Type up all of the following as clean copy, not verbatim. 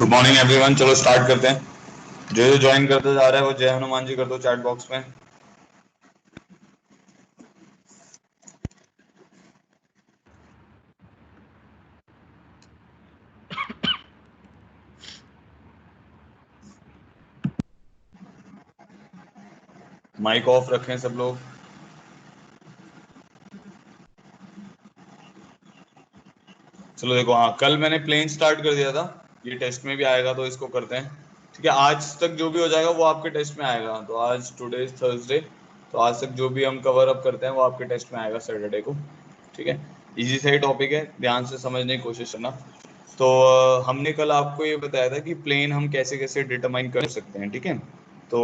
Good morning everyone. चलो start करते हैं। जो जो ज्वाइन करते जा रहा है वो जय हनुमान जी कर दो चैट बॉक्स में। माइक ऑफ रखें सब लोग। चलो देखो, हाँ कल मैंने प्लेन स्टार्ट कर दिया था, ये टेस्ट में भी आएगा तो इसको करते हैं। ठीक है, आज तक जो भी हो जाएगा वो आपके टेस्ट में आएगा। तो आज टुडे थर्सडे, तो आज तक जो भी हम कवर अप करते हैं वो आपके टेस्ट में आएगा सैटरडे को। ठीक है, इजी सा ही टॉपिक है, ध्यान से समझने की कोशिश करना। तो हमने कल आपको ये बताया था कि प्लेन हम कैसे कैसे डिटरमाइन कर सकते हैं। ठीक है, तो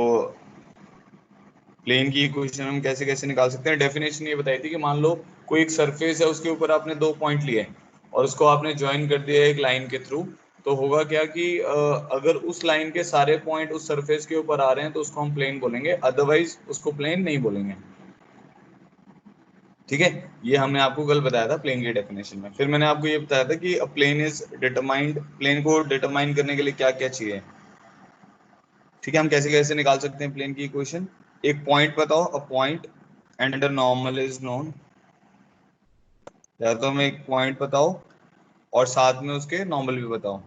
प्लेन की इक्वेशन हम कैसे कैसे निकाल सकते हैं। डेफिनेशन ये बताई थी कि मान लो कोई एक सरफेस है, उसके ऊपर आपने दो पॉइंट लिए और उसको आपने ज्वाइन कर दिया एक लाइन के थ्रू। तो होगा क्या कि अगर उस लाइन के सारे पॉइंट उस सरफेस के ऊपर आ रहे हैं तो उसको हम प्लेन बोलेंगे, अदरवाइज उसको प्लेन नहीं बोलेंगे। ठीक है, ये हमने आपको कल बताया था प्लेन की डेफिनेशन में। फिर मैंने आपको ये बताया था कि प्लेन इज डिटरमाइंड, प्लेन को डिटरमाइन करने के लिए क्या क्या चाहिए। ठीक है, हम कैसे कैसे निकाल सकते हैं प्लेन की इक्वेशन। एक पॉइंट बताओ, अ point and a normal is known. या तो हमें एक पॉइंट बताओ और साथ में उसके नॉर्मल भी बताओ।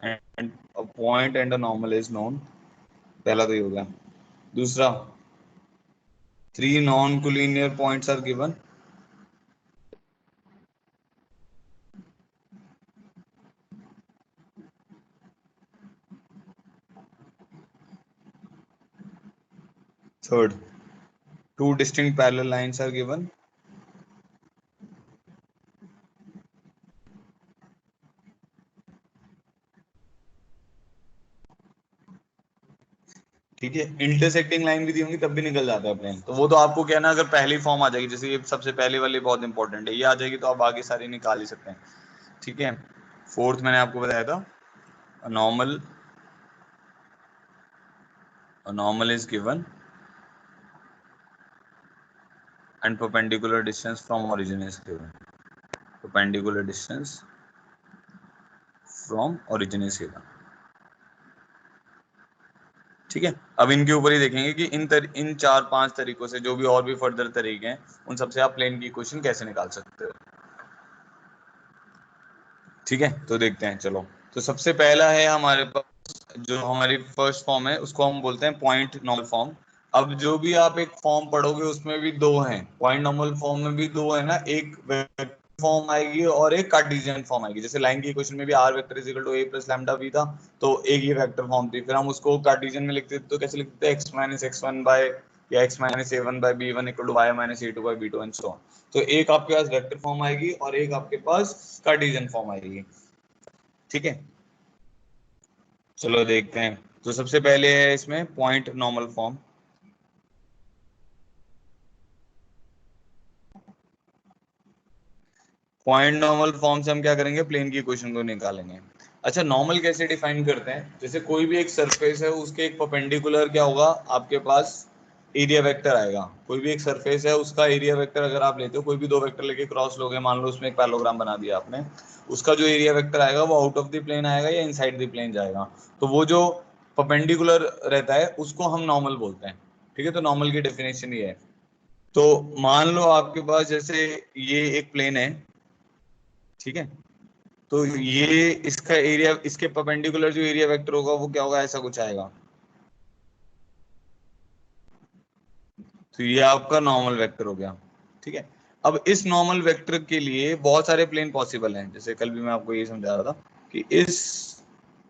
And a point and a normal is known, पहला तो ये हो गया। दूसरा, three non collinear points are given. Third, two distinct parallel lines are given. ठीक है, इंटरसेक्टिंग लाइन भी दी होंगी तब भी निकल जाता है प्लेन। तो वो तो आपको क्या ना, अगर पहली फॉर्म आ जाएगी, जैसे ये सबसे पहले वाली बहुत इंपॉर्टेंट है, ये आ जाएगी तो आप आगे सारी निकाल ही सकते हैं। ठीक है, फोर्थ मैंने आपको बताया था, normal, normal is given and perpendicular distance from origin is given. Perpendicular distance from origin is given. ठीक है, अब इनके ऊपर ही देखेंगे कि इन चार पांच तरीकों से, जो भी और भी फर्दर तरीके हैं, उन सबसे आप प्लेन की इक्वेशन कैसे निकाल सकते हो। ठीक है, तो देखते हैं। चलो, तो सबसे पहला है हमारे पास, जो हमारी फर्स्ट फॉर्म है उसको हम बोलते हैं पॉइंट नॉर्मल फॉर्म। अब जो भी आप एक फॉर्म पढ़ोगे उसमें भी दो हैं, पॉइंट नॉर्मल फॉर्म में भी दो है ना, एक फॉर्म आएगी और एक कार्टेशियन फॉर्म आएगी। जैसे लाइन की इक्वेशन में भी R vector is equal to A plus lambda B था, तो एक ये वेक्टर फॉर्म थी। फिर हम उसको कार्टेशियन में लिखते थे, तो कैसे लिखते थे, x minus x one by या x minus a one by b one equal to y minus a two by b two and so on. तो एक आपके पास वेक्टर फॉर्म आएगी और एक आपके पास कार्टेशियन फॉर्म आएगी। ठीक है, चलो देखते हैं। तो सबसे पहले है इसमें point normal form. Point normal form से हम क्या करेंगे, प्लेन की इक्वेशन को निकालेंगे। अच्छा, नॉर्मल कैसे डिफाइन करते हैं, जैसे कोई भी एक सरफेस है, उसके एक परपेंडिकुलर क्या होगा आपके पास, एरिया वेक्टर आएगा। कोई भी एक सरफेस है, उसका एरिया वेक्टर अगर आप लेते हो, कोई भी दो वेक्टर लेके क्रॉस लोगे, मान लो उसमें एक पैरेललोग्राम बना दिया आपने, उसका जो एरिया वेक्टर आएगा वो आउट ऑफ द प्लेन आएगा या इनसाइड द प्लेन जाएगा। तो वो जो परपेंडिकुलर रहता है उसको हम नॉर्मल बोलते हैं। ठीक है, तो नॉर्मल की डेफिनेशन ये है। तो मान लो आपके पास जैसे ये एक प्लेन है, ठीक है, तो ये इसका एरिया, इसके परपेंडिकुलर जो एरिया वेक्टर होगा वो क्या होगा, ऐसा कुछ आएगा। तो ये आपका नॉर्मल वेक्टर हो गया। ठीक है, अब इस नॉर्मल वेक्टर के लिए बहुत सारे प्लेन पॉसिबल हैं। जैसे कल भी मैं आपको ये समझा रहा था कि इस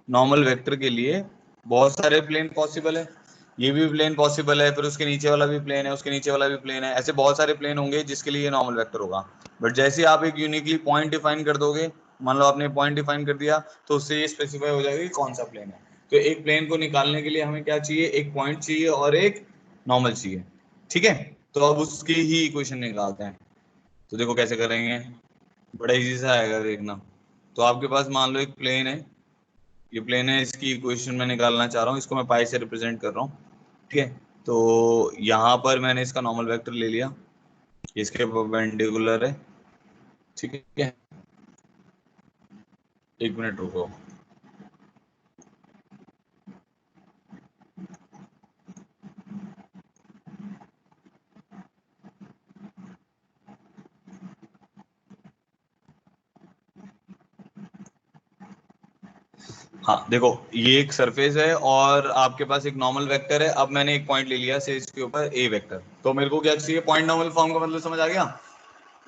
नॉर्मल वेक्टर के लिए बहुत सारे प्लेन पॉसिबल है। ये भी प्लेन पॉसिबल है, फिर उसके नीचे वाला भी प्लेन है, उसके नीचे वाला भी प्लेन है, ऐसे बहुत सारे प्लेन होंगे जिसके लिए ये नॉर्मल वेक्टर होगा। बट जैसे आप एक यूनिकली पॉइंट डिफाइन कर दोगे, मान लो आपने पॉइंट डिफाइन कर दिया, तो उससे ये स्पेसिफाई हो जाएगा कि कौन सा प्लेन है। तो एक प्लेन को निकालने के लिए हमें क्या चाहिए, एक पॉइंट चाहिए और एक नॉर्मल चाहिए। ठीक है, तो अब उसकी ही इक्वेशन निकालते हैं। तो देखो कैसे करेंगे, बड़ा इजी सा आएगा देखना। तो आपके पास मान लो एक प्लेन है, ये प्लेन है, इसकी इक्वेशन में निकालना चाह रहा हूँ, इसको मैं पाई से रिप्रेजेंट कर रहा हूँ। ठीक है, तो यहाँ पर मैंने इसका नॉर्मल वेक्टर ले लिया, इसके परपेंडिकुलर है। ठीक है, एक मिनट रुको। हाँ देखो, ये एक सरफेस है और आपके पास एक नॉर्मल वेक्टर है। अब मैंने एक पॉइंट ले लिया से इसके ऊपर ए वेक्टर, तो मेरे को क्या चाहिए, पॉइंट नॉर्मल फॉर्म का मतलब समझ आ गया।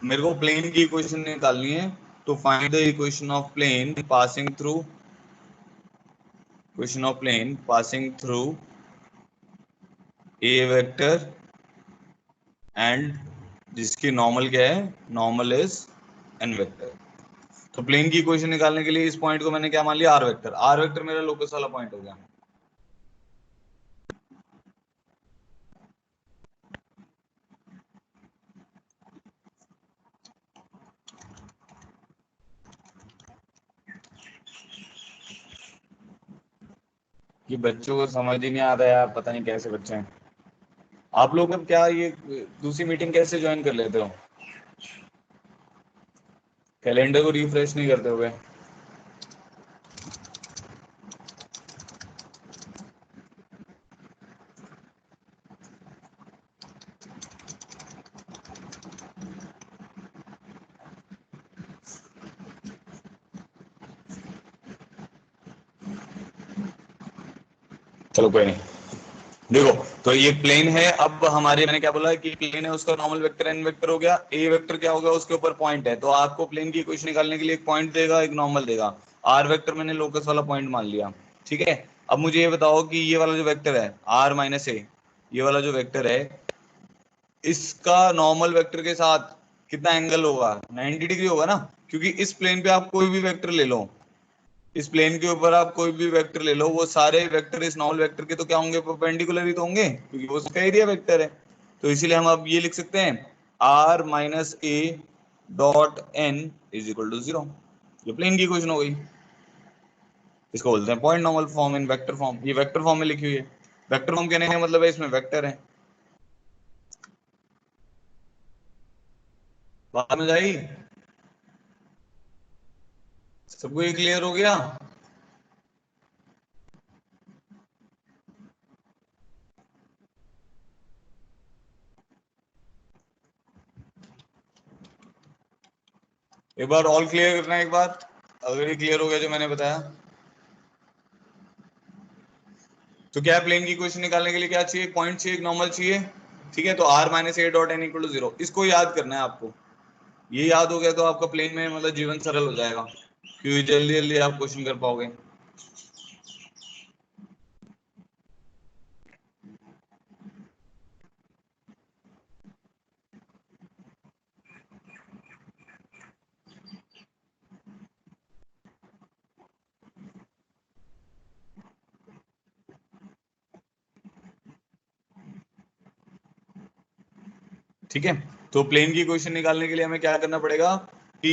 मेरे को प्लेन की इक्वेशन निकालनी है, तो find the equation of plane passing through, equation of plane passing through A vector and जिसकी नॉर्मल क्या है, नॉर्मल इज एन वेक्टर। तो प्लेन की इक्वेशन निकालने के लिए इस पॉइंट को मैंने क्या मान लिया, आर वेक्टर। आर वेक्टर मेरा लोकस वाला पॉइंट हो गया। ये बच्चों को समझ ही नहीं आता यार, पता नहीं कैसे बच्चे हैं आप लोग। अब क्या ये दूसरी मीटिंग कैसे ज्वाइन कर लेते हो, कैलेंडर को रिफ्रेश नहीं करते हुए। चलो कोई नहीं। देखो, तो ये प्लेन है। अब हमारे, मैंने क्या बोला कि प्लेन है, उसका नॉर्मल वेक्टर एन वेक्टर हो गया। ए वेक्टर क्या होगा, उसके ऊपर पॉइंट है, तो आपको प्लेन की इक्वेशन निकालने के लिए एक पॉइंट देगा, एक नॉर्मल देगा। आर वेक्टर मैंने लोकस वाला पॉइंट मान लिया, ठीक है। अब मुझे ये बताओ कि ये वाला जो वेक्टर है आर माइनस ए, ये वाला जो वेक्टर है, इसका नॉर्मल वेक्टर के साथ कितना एंगल होगा, 90 डिग्री होगा ना। क्योंकि इस प्लेन पे आप कोई भी वेक्टर ले लो, इस प्लेन के ऊपर आप कोई भी वेक्टर ले लो, वो सारे वेक्टर इस नॉर्मल वेक्टर के तो क्या होंगे, परपेंडिकुलर ही तो होंगे, क्योंकि वो उसका एरिया वेक्टर है। तो इसीलिए हम अब ये लिख सकते हैं are minus A dot N is equal to 0। ये प्लेन की इक्वेशन हो गई। इसको बोलते हैं point normal form in vector form. ये वेक्टर फॉर्म में लिखी हुई है। वेक्टर फॉर्म कहने का मतलब है इसमें वेक्टर है। बात में आई, सबको ये क्लियर हो गया। एक बार ऑल क्लियर करना है एक बार, अगर ये क्लियर हो गया जो मैंने बताया। तो क्या प्लेन की इक्वेशन निकालने के लिए क्या चाहिए, पॉइंट चाहिए, एक नॉर्मल चाहिए, ठीक है। तो are minus A dot N equal to 0, इसको याद करना है आपको। ये याद हो गया तो आपका प्लेन में मतलब जीवन सरल हो जाएगा, क्योंकि जल्दी जल्दी आप क्वेश्चन कर पाओगे। ठीक है, तो प्लेन की इक्वेशन निकालने के लिए हमें क्या करना पड़ेगा कि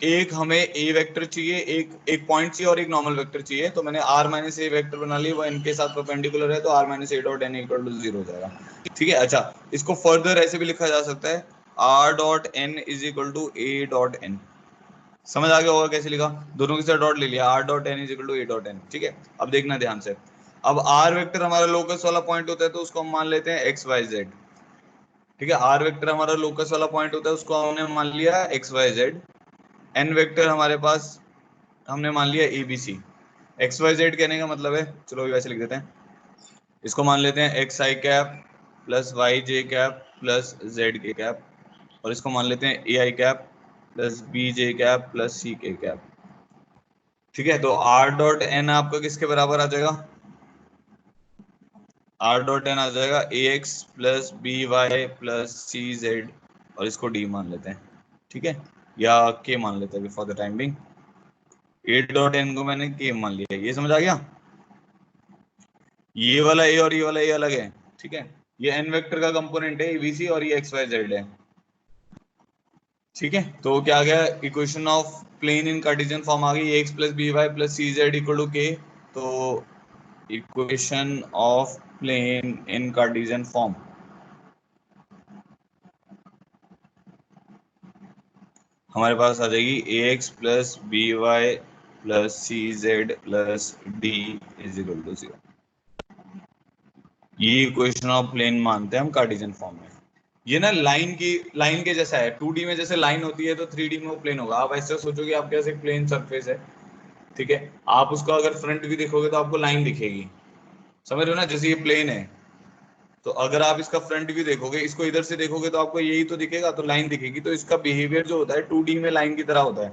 एक हमें ए वेक्टर चाहिए, एक एक पॉइंट चाहिए और एक नॉर्मल वेक्टर चाहिए। तो मैंने आर माइनस ए वेक्टर बना लिया, वो इनके साथ परपेंडिकुलर है, तो are minus A dot N equal to 0 हो जाएगा। ठीक है, अच्छा, इसको फर्दर ऐसे भी लिखा जा सकता है, R dot N is equal to A dot N. समझ आ गया होगा कैसे लिखा, दोनों के साथ डॉट ले लिया, R dot N is equal to A dot N. ठीक है, अब देखना ध्यान से। अब आर वेक्टर हमारा लोकस वाला पॉइंट होता है, तो उसको हम मान लेते हैं एक्स वाई जेड। ठीक है, आर वेक्टर हमारा लोकस वाला पॉइंट होता है, उसको हमने मान लिया X Y Z. N vector हमारे पास हमने मान लिया A B C. X Y Z कहने का मतलब है, चलो वैसे लिख देते हैं, इसको मान लेते हैं x i cap plus y j cap plus z k cap, और इसको मान लेते हैं a i cap plus b j cap plus c k cap. ठीक है, तो आर डॉट एन आपका किसके बराबर आ जाएगा, आर डॉट एन आ जाएगा a x plus b y plus c z, और इसको डी मान लेते हैं। ठीक है, या के मान लेते हैं for the time being. A dot N को मैंने के मान लिया, ये समझ आ गया। ये वाला ए और ये वाला ए अलग है, ठीक है। ये एन वेक्टर का कंपोनेंट है एबीसी, और ये एक्स वाई जेड है। ठीक है, तो क्या आ गया, equation of plane in cartesian form आ गई, x plus b y plus c z equal to के। तो equation of plane in cartesian form हमारे पास आ जाएगी a x plus b y plus c z plus d is equal to 0। ये equation of plane मानते हैं हम कार्टेशियन फॉर्म में। ये ना लाइन की, लाइन के जैसा है, 2D में जैसे लाइन होती है तो 3D में वो प्लेन होगा। आप ऐसे सोचो कि आपके पास एक प्लेन सरफेस है, ठीक है। आप उसका अगर फ्रंट भी देखोगे तो आपको लाइन दिखेगी, समझ रहे हो ना, जैसे ये प्लेन है तो अगर आप इसका फ्रंट व्यू देखोगे, इसको इधर से देखोगे तो आपको यही तो दिखेगा, तो लाइन दिखेगी। तो इसका बिहेवियर जो होता है 2D में लाइन की तरह होता है।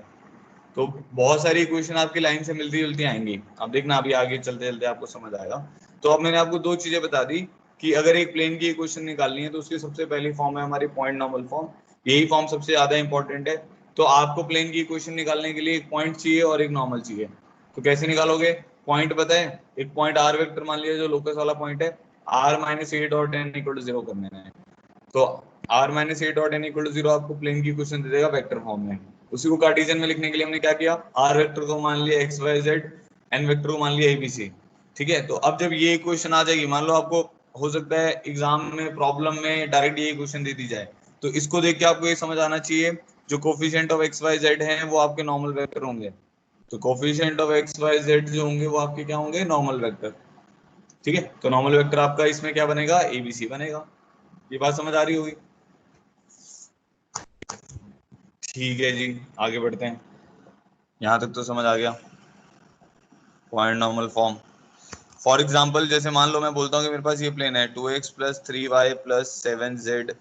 तो बहुत सारी इक्वेशन आपकी लाइन से मिलती जुलती आएंगी, अब देखना अभी आगे चलते चलते आपको समझ आएगा। तो अब मैंने आपको दो चीजें बता दी कि अगर एक प्लेन की इक्वेशन निकालनी है तो उसकी सबसे पहली फॉर्म है हमारी पॉइंट नॉर्मल फॉर्म। यही फॉर्म सबसे ज्यादा इंपॉर्टेंट है। तो आपको प्लेन की इक्वेशन निकालने के लिए एक पॉइंट चाहिए और एक नॉर्मल चाहिए। तो कैसे निकालोगे? पॉइंट पता है, एक पॉइंट आर वेक्टर मान लिया जो लोकस वाला पॉइंट है, are minus A dot N equal to zero कर देना है। तो are minus A dot N equal to zero आपको प्लेन की इक्वेशन दे देगा वेक्टर फॉर्म में। उसी को कार्टेशियन में लिखने के लिए हमने क्या किया, आर वेक्टर को मान लिया X Y Z, N vector को मान लिया एबीसी। ठीक है, तो अब जब ये इक्वेशन आ जाएगी, मान लो आपको हो सकता है एग्जाम में प्रॉब्लम में डायरेक्ट ये इक्वेशन दे दी जाए, तो इसको देख के आपको ये समझ आना चाहिए जो coefficient of X Y Z है वो आपके नॉर्मल वेक्टर होंगे। तो coefficient of X Y Z जो होंगे वो आपके क्या होंगे, नॉर्मल वेक्टर। ठीक है, तो नॉर्मल वेक्टर आपका इसमें क्या बनेगा, एबीसी बनेगा। ये बात समझ आ रही होगी। ठीक है जी, आगे बढ़ते हैं। यहां तक तो समझ आ गया point normal form. For example जैसे मान लो मैं बोलता हूँ कि मेरे पास ये प्लेन है 2x plus 3y plus 7z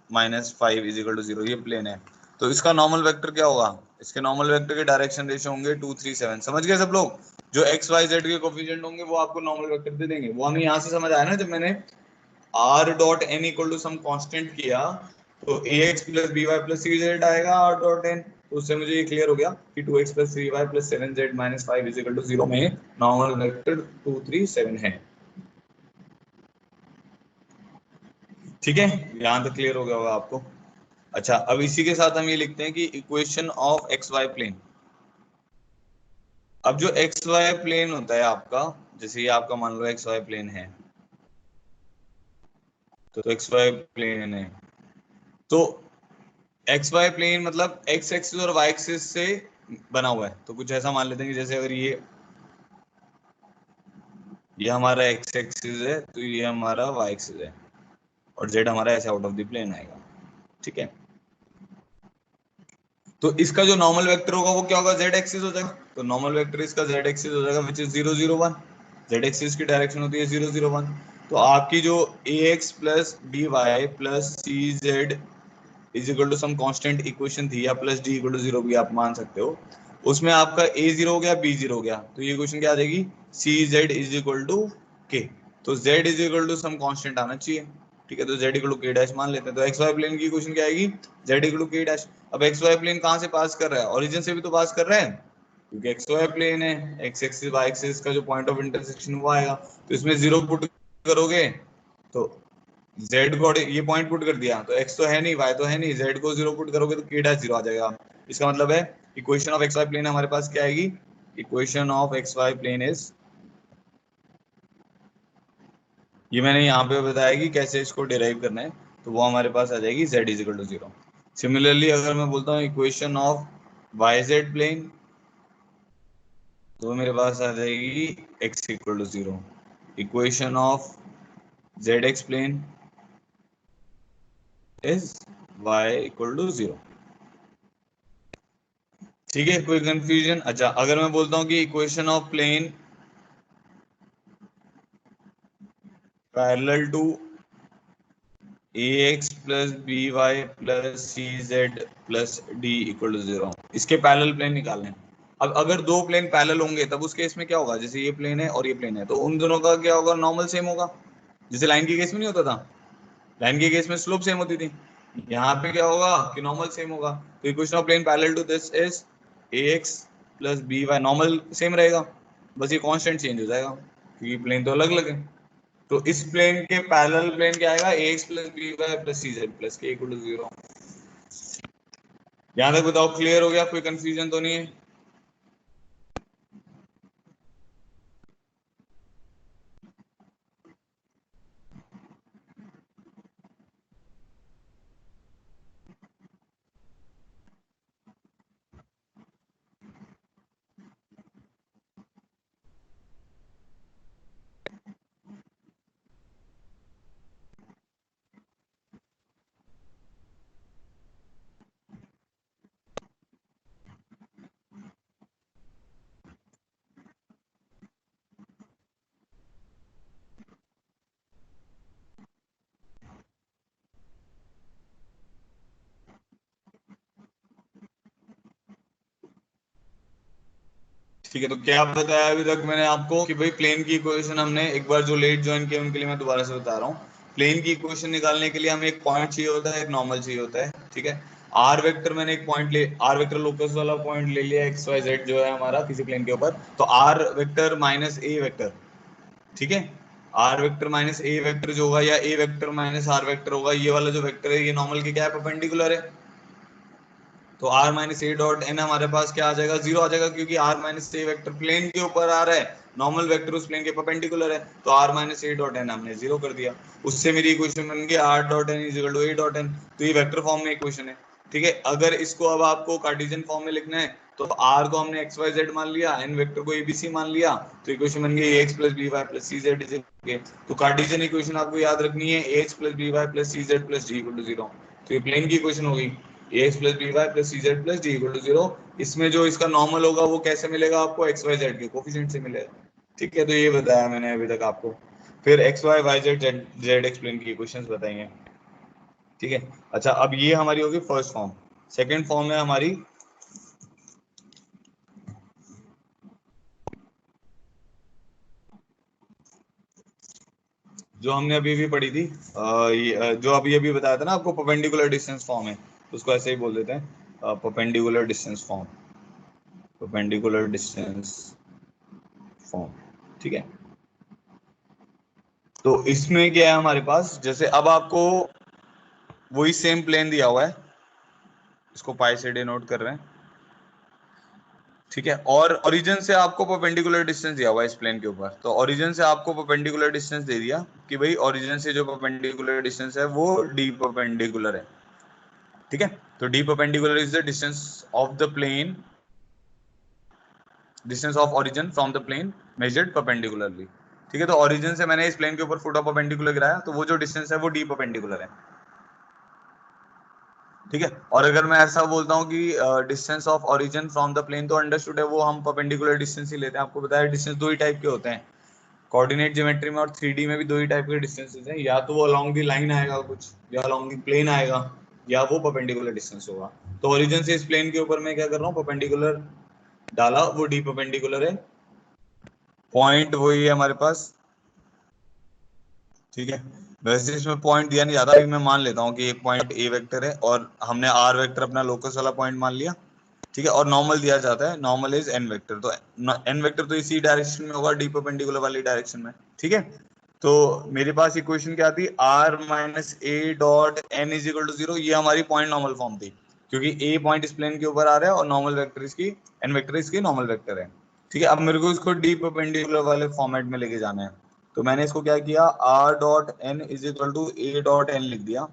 minus 5 is equal to 0, ये प्लेन है। तो इसका नॉर्मल वेक्टर क्या होगा, इसके नॉर्मल वेक्टर के डायरेक्शन रेशियो होंगे 2 3 7। समझ गए सब लोग? जो एक्स वाई जेड के कोफिशिएंट होंगे वो आपको नॉर्मल वेक्टर दे देंगे। वो हमें यहाँ से समझ आया ना, जब मैंने r dot N equal to some constant किया तो a x plus b y plus c z आएगा आर डॉट एन। तो उससे मुझे ये क्लियर हो गया कि 2x plus 3y plus 7z minus 5 is equal to 0 में नॉर्मल वेक्टर 2 3 7 है। ठीक है, यहां तक क्लियर हो गया होगा आपको। अच्छा, अब इसी के साथ हम ये लिखते हैं कि equation of X Y plane. अब जो एक्स वाई प्लेन होता है आपका, जैसे ये आपका मान लो एक्स वाई प्लेन है, तो एक्स वाई प्लेन है तो एक्स वाई प्लेन मतलब एक्स एक्सिस और वाई एक्सिस से बना हुआ है। तो कुछ ऐसा मान लेते हैं कि जैसे अगर ये हमारा एक्स एक्सिस है तो ये हमारा वाई एक्सिस है और जेड हमारा ऐसे आउट ऑफ द प्लेन आएगा। ठीक है, तो इसका जो नॉर्मल वेक्टर होगा वो क्या होगा, जेड एक्सिस हो जाएगा। तो नॉर्मल वेक्टर इसका जेड एक्सिस हो जाएगा विच इज 0 0 1। जेड एक्सिस की डायरेक्शन होती है 0 0 1। तो आपकी जो a x plus b y plus c Z is equal to some constant equation थी, या प्लस डी इक्वल टू 0 भी आप मान सकते हो, उसमें आपका ए 0 हो गया, बी 0 हो गया, तो ये क्वेश्चन क्या आ जाएगी, see Z is equal to के। तो Z is equal to some constant आना चाहिए। ठीक है, तो Z equal to K dash मान लेते हैं। तो एक्स वाई प्लेन की क्वेश्चन क्या आएगी, Z equal to K dash. अब एक्स वाई प्लेन कहाँ से पास कर रहा है, ओरिजिन से भी तो पास कर रहा है, क्योंकि एक्स वाई प्लेन है, एक्स एक्सिस वाई एक्सिस का जो पॉइंट ऑफ इंटरसेक्शन हुआ आएगा। तो इसमें जीरो पुट करोगे तो जेड को ये पॉइंट पुट कर दिया तो एक्स तो है नहीं, वाई तो है नहीं, जेड को जीरो पुट करोगे तो के डैश जीरो आ जाएगा। इसका मतलब है equation of X Y plane हमारे पास क्या आएगी, equation of X Y plane is, ये मैंने यहाँ पे बताया कि कैसे इसको डिराइव करना है, तो वो हमारे पास आ जाएगी z is equal to 0। Similarly अगर मैं बोलता हूँ equation of y z plane, तो मेरे पास आ जाएगी x equal to 0। Equation of z x plane is y equal to 0। ठीक है, कोई कंफ्यूजन? अच्छा, अगर मैं बोलता हूँ कि equation of plane parallel to a x plus b y plus c z plus d equal to 0, इसके पैरेलल प्लेन निकालने हैं। अब अगर दो प्लेन पैरेलल होंगे तब उस केस में क्या होगा, जैसे ये प्लेन है और ये प्लेन है, तो उन दोनों का क्या होगा, नॉर्मल सेम होगा। जैसे लाइन के केस में नहीं होता था, लाइन के केस में स्लोप सेम होती थी, यहाँ पे क्या होगा कि नॉर्मल सेम होगा। तो equation of plane parallel to this is a x plus b y, normal same रहेगा, बस ये कांस्टेंट चेंज हो जाएगा क्योंकि प्लेन तो अलग अलग है। तो इस प्लेन के पैरेलल प्लेन क्या आएगा, a x plus b y plus c z plus k equal to 0। यहाँ तक बताओ क्लियर हो गया, कोई कंफ्यूजन तो नहीं है? ठीक है, तो क्या बताया अभी तक मैंने आपको कि भाई प्लेन की इक्वेशन हमने एक बार जो लेट ज्वाइन किए उनके लिए मैं दोबारा से बता रहा हूँ। प्लेन की इक्वेशन निकालने के लिए हमें एक पॉइंट चाहिए होता है, एक नॉर्मल चाहिए होता है। ठीक है, आर वेक्टर मैंने एक पॉइंट ले, आर वेक्टर लोकस वाला पॉइंट ले लिया एक्स वाई जेड जो है हमारा किसी प्लेन के ऊपर, तो r vector minus a vector, ठीक है, are vector minus a vector जो होगा या a vector minus r vector होगा, ये वाला जो वेक्टर है ये नॉर्मल के क्या है, परपेंडिकुलर है। तो r माइनस ए डॉट एन हमारे पास क्या आ जाएगा, जीरो आ जाएगा, क्योंकि r minus a vector plane के ऊपर आ रहा है, नॉर्मल वेक्टर उस प्लेन के परपेंडिकुलर है, तो r माइनस ए डॉट एन हमने जीरो कर दिया। उससे मेरी इक्वेशन बन गई r dot N is equal to A dot n. तो ये वेक्टर फॉर्म में इक्वेशन है। ठीक है, अगर इसको अब आपको कार्टेशियन फॉर्म में लिखना है तो r को हमने एक्स वाई जेड मान लिया, n वेक्टर को एबीसी मान लिया, तो इक्वेशन बन गई ax plus b y plus c Z is equal to, तो कार्टेशियन इक्वेशन आपको याद रखनी है ax plus b y plus c z plus d equal to zero. तो ये प्लेन की इक्वेशन हो गई ax plus b y plus c z plus d equal to zero. इसमें जो इसका नॉर्मल होगा वो कैसे मिलेगा आपको, एक्स वाई जेड के कोफिशिएंट से मिलेगा। ठीक है, तो ये बताया मैंने अभी तक आपको। फिर x y y z z z x plane की इक्वेशंस बताएंगे। ठीक है, अच्छा अब ये हमारी होगी फर्स्ट फॉर्म। सेकंड फॉर्म है हमारी जो हमने अभी भी पढ़ी थी, जो अभी अभी बताया था ना आपको, परपेंडिकुलर डिस्टेंस फॉर्म है, उसको ऐसे ही बोल देते हैं perpendicular distance form, perpendicular distance form. ठीक है, तो इसमें क्या है हमारे पास, जैसे अब आपको वही सेम प्लेन दिया हुआ है, इसको पाई से डिनोट कर रहे हैं। ठीक है, और ओरिजिन से आपको परपेंडिकुलर डिस्टेंस दिया हुआ है इस प्लेन के ऊपर, तो ओरिजिन से आपको परपेंडिकुलर डिस्टेंस दे दिया कि भाई ओरिजिन से जो परपेंडिकुलर डिस्टेंस है वो डी परपेंडिकुलर है। ठीक है, तो d perpendicular is the distance of the plane, distance of origin from the plane measured perpendicularly. ठीक है, तो ओरिजिन से मैंने इस प्लेन के ऊपर फुट ऑफ परपेंडिकुलर गिराया, तो वो जो डिस्टेंस है वो डी परपेंडिकुलर है। ठीक है, और अगर मैं ऐसा बोलता हूँ कि distance of origin from the plane, तो अंडरस्टूड है वो हम परपेंडिकुलर डिस्टेंस ही लेते हैं। आपको बताया डिस्टेंस दो ही टाइप के होते हैं, कोऑर्डिनेट ज्योमेट्री में और 3D में भी दो ही टाइप के डिस्टेंसेस हैं, या तो वो अलोंग द लाइन आएगा कुछ, या अलोंग द प्लेन आएगा, या वो परपेंडिकुलर डिस्टेंस होगा। तो ओरिजिन से इस प्लेन के ऊपर मैं क्या कर रहा हूँ, परपेंडिकुलर डाला, वो डी परपेंडिकुलर है, पॉइंट वही है हमारे पास। ठीक है, वैसे इसमें पॉइंट दिया नहीं जाता, लेकिन मैं मान लेता हूँ कि एक पॉइंट ए वेक्टर है और हमने आर वेक्टर अपना लोकस वाला पॉइंट मान लिया। ठीक है, और नॉर्मल दिया जाता है, नॉर्मल इज एन वेक्टर, तो एन वेक्टर तो इसी डायरेक्शन में होगा, डी परपेंडिकुलर वाली डायरेक्शन में। ठीक है, तो मेरे पास इक्वेशन क्या थी, r minus A dot N is equal to zero, ये हमारी पॉइंट नॉर्मल फॉर्म थी, क्योंकि ए पॉइंट इस प्लेन के ऊपर आ रहा है और नॉर्मल वेक्टर इसकी, एन वेक्टर इसकी नॉर्मल वेक्टर है। ठीक है, अब मेरे को इसको डी परपेंडिकुलर वाले फॉर्मेट में लेके जाना है, तो मैंने इसको क्या किया, r dot N is equal to A dot n लिख दिया।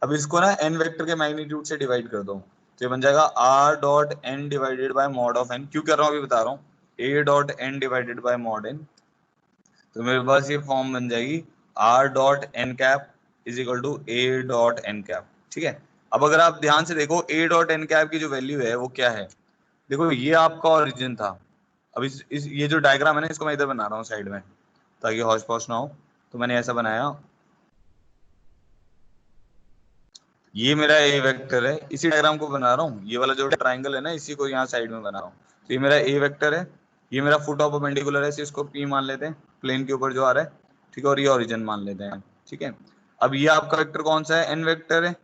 अब इसको ना एन वेक्टर के मैग्नीट्यूड से डिवाइड कर दो, तो ये बन जाएगा r dot n divided by mod of n. क्यों कर रहा हूँ अभी बता रहा हूँ, a dot n divided by mod n, तो मेरे पास ये फॉर्म बन जाएगी r dot n cap is equal to A dot n cap. ठीक है, अब अगर आप ध्यान से देखो ए डॉट एन कैप की जो वैल्यू है वो क्या है, देखो ये आपका ओरिजिन था। अब इस ये जो डायग्राम है ना, इसको मैं इधर बना रहा हूँ साइड में ताकि हौच पौच ना हो, तो मैंने ऐसा बनाया, ये मेरा ए वेक्टर है, इसी डायग्राम को बना रहा हूँ, ये वाला जो ट्राइंगल है ना इसी को यहाँ साइड में बना रहा हूँ, तो ये मेरा ए वेक्टर है, ये मेरा फुट ऑफ परपेंडिकुलर है, इसको पी मान लेते हैं प्लेन के ऊपर जो आ रहा है। ठीक है, और ये ओरिजिन मान लेते हैं। ठीक है, अब ये आपका वेक्टर कौन सा है, एन वेक्टर है,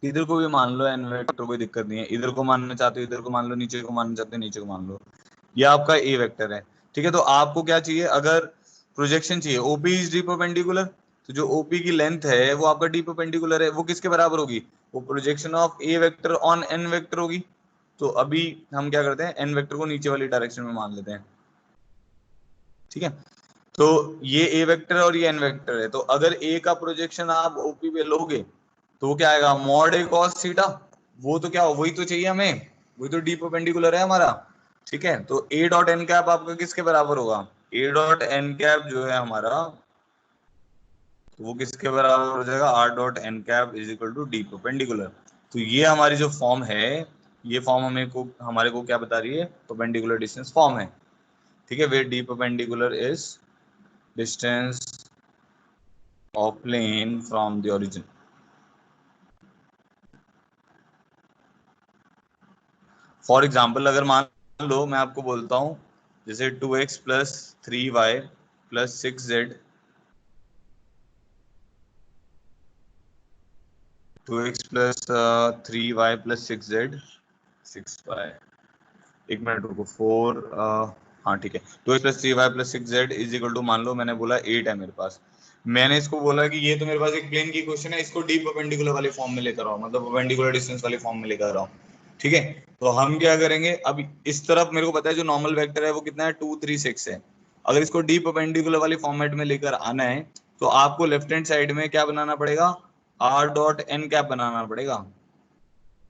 इधर को भी मान लो एन वेक्टर, कोई दिक्कत नहीं है, इधर को मानना चाहते हो इधर को मान लो, नीचे को मानना चाहते हो नीचे को मान लो, ये आपका ए वेक्टर है। ठीक है, तो आपको क्या चाहिए, अगर प्रोजेक्शन चाहिए, ओपी इज डी परपेंडिकुलर, तो जो ओपी की लेंथ है वो आपका डी परपेंडिकुलर है, वो किसके बराबर होगी, वो projection of A vector on an vector होगी। तो अभी हम क्या करते हैं, एन वेक्टर को नीचे वाली डायरेक्शन में मान लेते हैं। ठीक है, तो ये ए वेक्टर है और ये एन वेक्टर है, तो अगर ए का प्रोजेक्शन आप ओपी पे लोगे तो वो क्या आएगा, मॉड ए कॉस थीटा, वो तो क्या, वही तो चाहिए हमें, वही तो डी परपेंडिकुलर है हमारा। ठीक है, तो ए डॉट एन कैप आपका किसके बराबर होगा, ए डॉट एन कैप जो है हमारा, तो वो किसके बराबर हो जाएगा, r dot n cap is equal to d perpendicular. तो ये हमारी जो फॉर्म है, ये फॉर्म हमारे को क्या बता रही है, परपेंडिकुलर डिस्टेंस फॉर्म है। ठीक है, where d perpendicular is distance of plane from the origin. For example अगर मान लो मैं आपको बोलता हूँ जैसे 2x plus 3y plus 6z, 2x plus 3y plus 6z, 6y, एक मिनट रुको, 4 हाँ ठीक है, 2x plus 3y plus 6z is equal to, मान लो मैंने बोला 8 है मेरे पास। मैंने इसको बोला कि ये तो मेरे पास एक प्लेन की क्वेश्चन है, इसको डी परपेंडिकुलर वाले फॉर्म में लेकर आओ, मतलब परपेंडिकुलर डिस्टेंस वाले फॉर्म में लेकर आओ। ठीक है, तो हम क्या करेंगे, अब इस तरफ मेरे को पता है जो नॉर्मल वेक्टर है वो कितना है, 2 3 6 है। अगर इसको डी परपेंडिकुलर वाली फॉर्मेट में लेकर आना है तो आपको लेफ्ट हैंड साइड में क्या बनाना पड़ेगा, आर डॉट एन कैप बनाना पड़ेगा।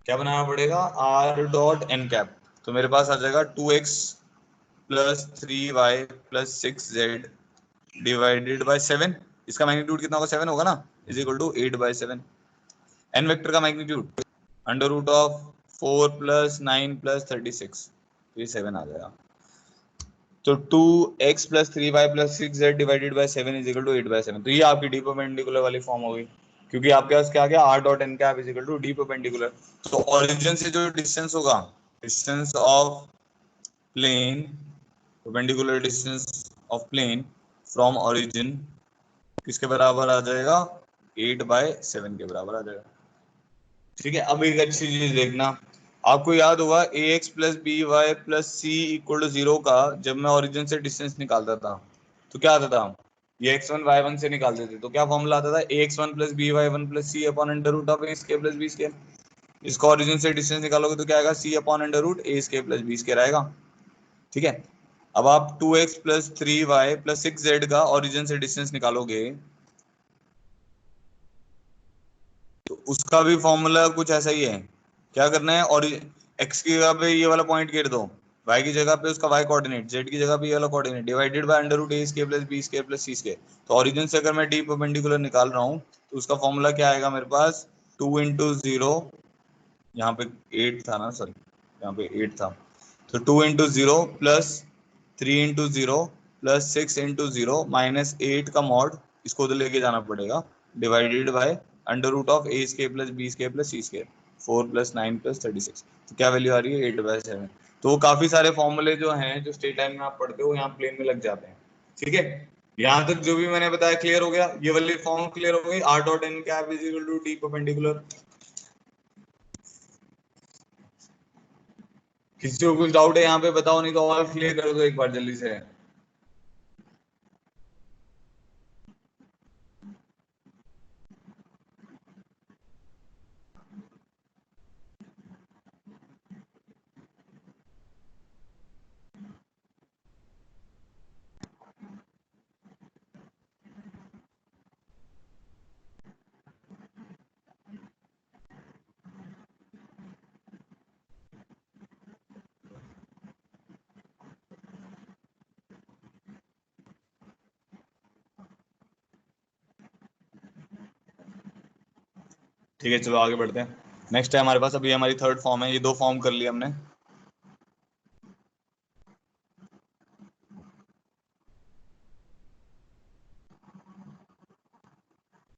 क्या बनाना पड़ेगा, आर डॉट एन कैप। तो मेरे पास आ जाएगा 2x plus 3y plus 6z divided by 7, इसका मैग्नीट्यूड कितना होगा, 7 होगा ना, is equal to 8/7। N vector का magnitude under root of 4 plus 9 plus 36, तो ये 7 आ जाएगा। तो 2x plus 3y plus 6z divided by 7 is equal to 8/7। तो ये आपकी डी परपेंडिकुलर वाली फॉर्म हो गई, क्योंकि आपके पास क्या आ गया, r dot n cap is equal to d perpendicular. तो ओरिजिन से जो डिस्टेंस होगा, distance of plane, perpendicular distance of plane from origin किसके बराबर आ जाएगा, 8/7 के बराबर आ जाएगा। ठीक है, अब एक अच्छी चीज देखना, आपको याद होगा a x plus b y plus c equal to 0 का जब मैं ओरिजिन से डिस्टेंस निकालता था तो क्या आता था, ये x1 y1 से निकालते थे तो क्या फॉर्मूला आता था, ax1 plus b y one plus c upon under root of a square plus b square. इसको ओरिजिन से डिस्टेंस निकालोगे तो क्या आएगा, c upon under root a square plus b square आएगा। ठीक है, अब आप 2x plus 3y plus 6z का ओरिजिन से डिस्टेंस निकालोगे तो उसका भी फॉर्मूला कुछ ऐसा ही है। क्या करना है, और एक्स की जगह पे ये वाला पॉइंट गिर दो, वाई की जगह पे उसका वाई कोऑर्डिनेट, जेड की जगह पे ये वाला coordinate, divided by under root a square plus b square plus c square. तो ओरिजिन से अगर मैं डी परपेंडिकुलर निकाल रहा हूँ तो उसका फॉर्मूला क्या आएगा मेरे पास, 2 × 0, यहाँ पे 8 था ना, सॉरी यहाँ पे 8 था, तो 2 × 0 प्लस 3 × 0 प्लस 6 × 0 माइनस 8 का मॉड, इसको तो लेके जाना पड़ेगा, divided by under root of a square plus b square plus c square, 4 plus 9 plus 36। तो क्या वैल्यू आ रही है, 8/7। तो वो काफी सारे फॉर्मूले जो हैं जो स्टेट टाइम में आप पढ़ते हो यहाँ प्लेन में लग जाते हैं। ठीक है, यहाँ तक जो भी मैंने बताया क्लियर हो गया, ये वाली फॉर्म क्लियर हो गई, r dot n cap is equal to d perpendicular. किसी को कुछ डाउट है यहाँ पे बताओ, नहीं तो और क्लियर कर दो एक बार जल्दी से। ठीक है, चलो आगे बढ़ते हैं। नेक्स्ट है हमारे पास, अभी हमारी थर्ड फॉर्म है, ये दो फॉर्म कर लिया हमने।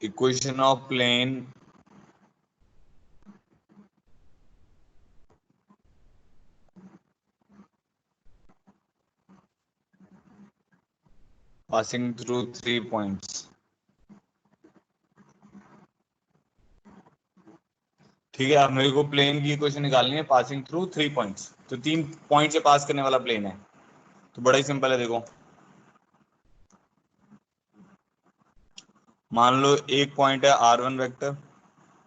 Equation of plane passing through 3 points. ठीक है, अब मेरे को प्लेन की इक्वेशन निकालनी है पासिंग थ्रू 3 पॉइंट्स, तो 3 पॉइंट से पास करने वाला प्लेन है। तो बड़ा ही सिंपल है, देखो मान लो एक पॉइंट है r1 वेक्टर,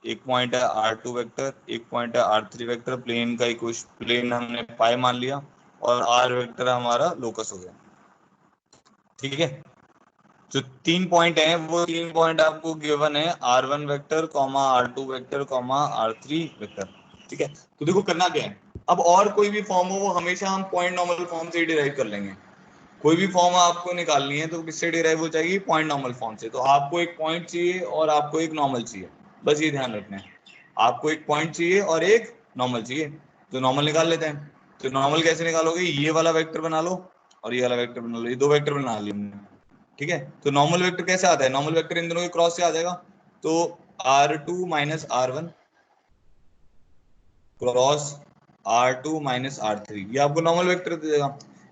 एक पॉइंट है r2 वेक्टर, एक पॉइंट है r3 वेक्टर, प्लेन का इक्वेशन, प्लेन हमने पाई मान लिया और r वेक्टर हमारा लोकस हो गया। ठीक है, जो 3 पॉइंट हैं वो 3 पॉइंट आपको गिवन है, r1 vector comma r2 vector comma r3 vector. ठीक है, तो देखो करना क्या है, अब और कोई भी फॉर्म हो वो हमेशा हम पॉइंट नॉर्मल फॉर्म से ही डिराइव कर लेंगे। कोई भी फॉर्म आपको निकालनी है तो किससे डिराइव हो जाएगी, पॉइंट नॉर्मल फॉर्म से। तो आपको एक पॉइंट चाहिए और आपको एक नॉर्मल चाहिए, बस ये ध्यान रखना है, आपको एक पॉइंट चाहिए और एक नॉर्मल चाहिए। तो नॉर्मल निकाल लेते हैं। तो नॉर्मल कैसे निकालोगे, ये वाला वेक्टर बना लो और ये वाला वेक्टर बना लो, ये दो वेक्टर बना लिए हमने। ठीक है, तो नॉर्मल वेक्टर कैसे आता है, नॉर्मल वेक्टर इन दोनों के क्रॉस से आ जाएगा। तो r2 minus r1 cross R2 minus R3, ये आपको नॉर्मल वेक्टर दे देगा।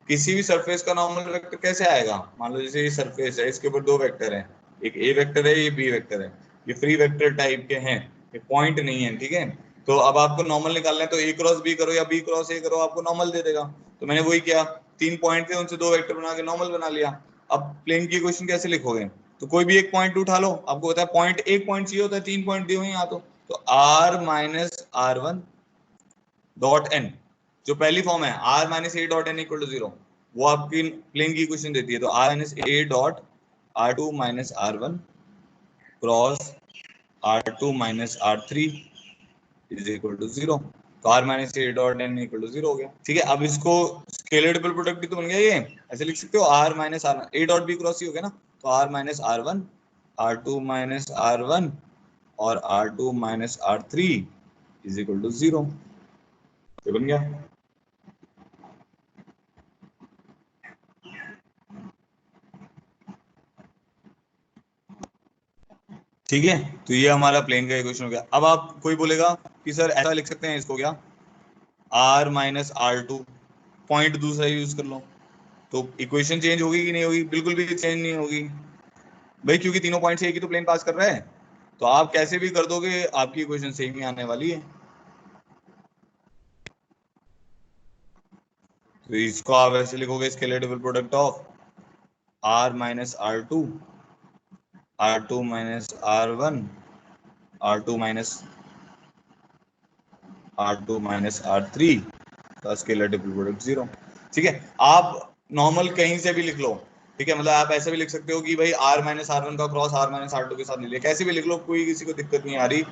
किसी भी सरफेस का नॉर्मल वेक्टर कैसे आएगा? मान लो जैसे ये सरफेस है, इसके ऊपर दो वेक्टर हैं, एक ए वेक्टर है, ये बी वेक्टर है, ये फ्री वेक्टर टाइप के हैं, ये पॉइंट नहीं है, ठीक है। तो अब आपको नॉर्मल निकालना है, तो ए क्रॉस बी करो या बी क्रॉस ए करो, आपको नॉर्मल दे देगा। तो मैंने वही किया, 3 पॉइंट थे, उनसे 2 वेक्टर बना के नॉर्मल बना लिया। अब प्लेन की इक्वेशन कैसे लिखोगे? तो कोई भी एक पॉइंट उठा लो, आपको पता है पॉइंट, एक पॉइंट चाहिए होता है, 3 पॉइंट दिए हुए हैं यहाँ। तो r minus R1 dot N, जो पहली फॉर्म है r minus A dot N equal to 0, वो आपकी प्लेन की इक्वेशन देती है। तो r minus A dot R2 minus R1 cross R2 minus R3 is equal to 0। तो r minus A dot N equal to 0 हो गया, ठीक है। अब इसको स्केलर डबल प्रोडक्ट भी तो बन गया, ये ऐसे लिख सकते हो, r minus R a dot b cross ही हो गया ना, तो r minus R1 R2 minus R1 और R2 minus R3 is equal to 0, ये बन गया। ठीक है, तो ये हमारा प्लेन का इक्वेशन हो गया। अब आप कोई बोलेगा कि सर ऐसा लिख सकते हैं इसको क्या, r माइनस R2, पॉइंट दूसरा यूज कर लो, तो इक्वेशन चेंज होगी कि नहीं होगी? बिल्कुल भी चेंज नहीं होगी भाई, क्योंकि तीनों पॉइंट से एक ही तो प्लेन पास कर रहा है। तो आप कैसे भी कर दोगे, आपकी इक्वेशन सेम ही आने वाली है। तो इसको आप ऐसे लिखोगे, scalar double product of r minus R2 R2 minus R1 R2 minus R3 का स्केलर डबल प्रोडक्ट 0, ठीक है। आप नॉर्मल कहीं से भी लिख लो, ठीक है, मतलब आप ऐसे भी लिख सकते हो कि भाई r माइनस R1 का क्रॉस r माइनस R2 के साथ ले लिया, कैसे भी लिख लो, कोई किसी को दिक्कत नहीं आ रही।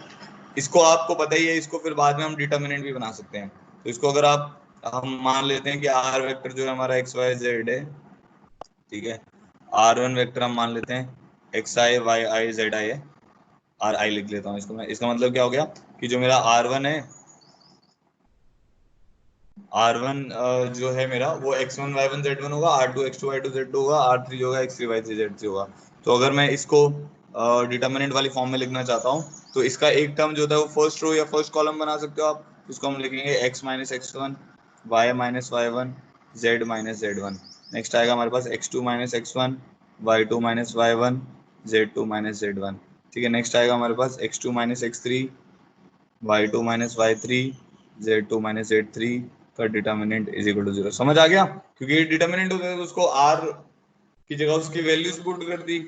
इसको आपको पता ही है, इसको फिर बाद में हम डिटर्मिनेंट भी बना सकते हैं। तो इसको अगर आप, हम मान लेते हैं कि r वेक्टर जो है हमारा एक्स वाई जेड है, ठीक है। r1 वेक्टर हम मान लेते हैं x i y i z i है, आर आई लिख लेता हूँ इसको मैं। इसका मतलब क्या हो गया कि जो मेरा r1 है, R1 जो है मेरा वो x1 y1 z1 होगा, R2 x2 y2 z2 होगा, R3 जो होगा x3 y3 z3 होगा। तो अगर मैं इसको डिटर्मिनेंट वाली फॉर्म में लिखना चाहता हूँ, तो इसका एक टर्म जो होता है वो फर्स्ट रो या फर्स्ट कॉलम बना सकते हो आप। इसको हम लिखेंगे x minus x1 y minus y1 z minus z1। Next आएगा हमारे पास x2 minus x1 y2 minus y1 z2 minus z1, ठीक है। नेक्स्ट आएगा हमारे पास x2 minus x3 y2 minus y3 z2 minus z3 का डिटर्मिनेंट इज इक्वल टू 0। समझ आ गया? क्योंकि ये डिटर्मिनेंट होता है तो उसको r की जगह उसकी वैल्यूज पुट कर दी,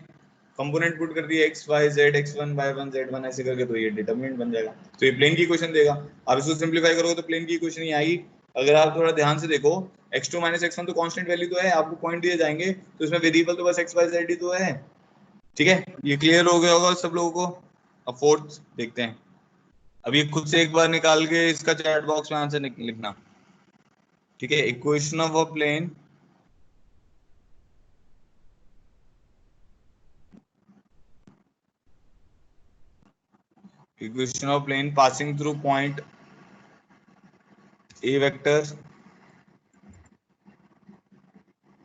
कंपोनेंट पुट कर दिए, x y z x1 y1 z1 ऐसे करके, तो ये डिटर्मिनेंट बन जाएगा। तो ये प्लेन की इक्वेशन देगा। आप इसको सिंपलीफाई करोगे तो प्लेन की इक्वेशन ही आएगी। अगर आप थोड़ा ध्यान से देखो, x2 माइनस x1 तो कांस्टेंट वैल्यू तो है, आपको पॉइंट दिए जाएंगे, तो इसमें वेरिएबल तो बस x y z ही तो है, ठीक है। ये क्लियर हो गया होगा सब लोगों को। अब फोर्थ देखते हैं। अब ये खुद से एक बार निकाल के इसका चैट बॉक्स में आंसर लिखना, ठीक है। Equation of a plane equation of plane passing through point A vector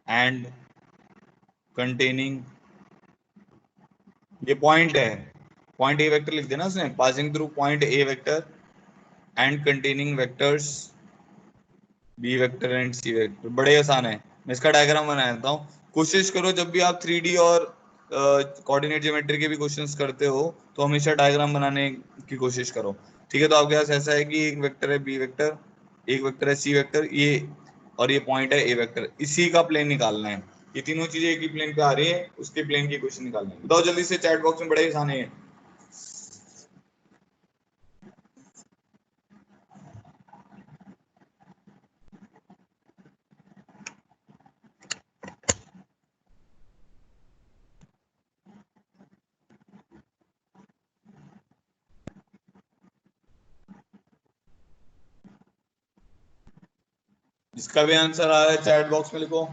and containing, ये पॉइंट है, पॉइंट ए वेक्टर लिख देना उसने, passing through point a vector and containing vectors b vector and c vector. बड़े आसान है, मैं इसका डायग्राम बना देता हूँ। कोशिश करो जब भी आप 3D और कोऑर्डिनेट ज्योमेट्री के भी क्वेश्चंस करते हो तो हमेशा डायग्राम बनाने की कोशिश करो, ठीक है। तो आपके पास ऐसा है कि एक वेक्टर है बी वेक्टर, एक वेक्टर है सी वेक्टर, ये और ये पॉइंट है ए वेक्टर, इसी का प्लेन निकालना है। ये तीनों चीजें एक ही प्लेन पे आ रही है, उसके प्लेन की क्वेश्चन निकालना है। बताओ जल्दी से, चैट बॉक्स में, बड़े आसान है। जिसका भी आंसर आ रहा है चैट बॉक्स में लिखो।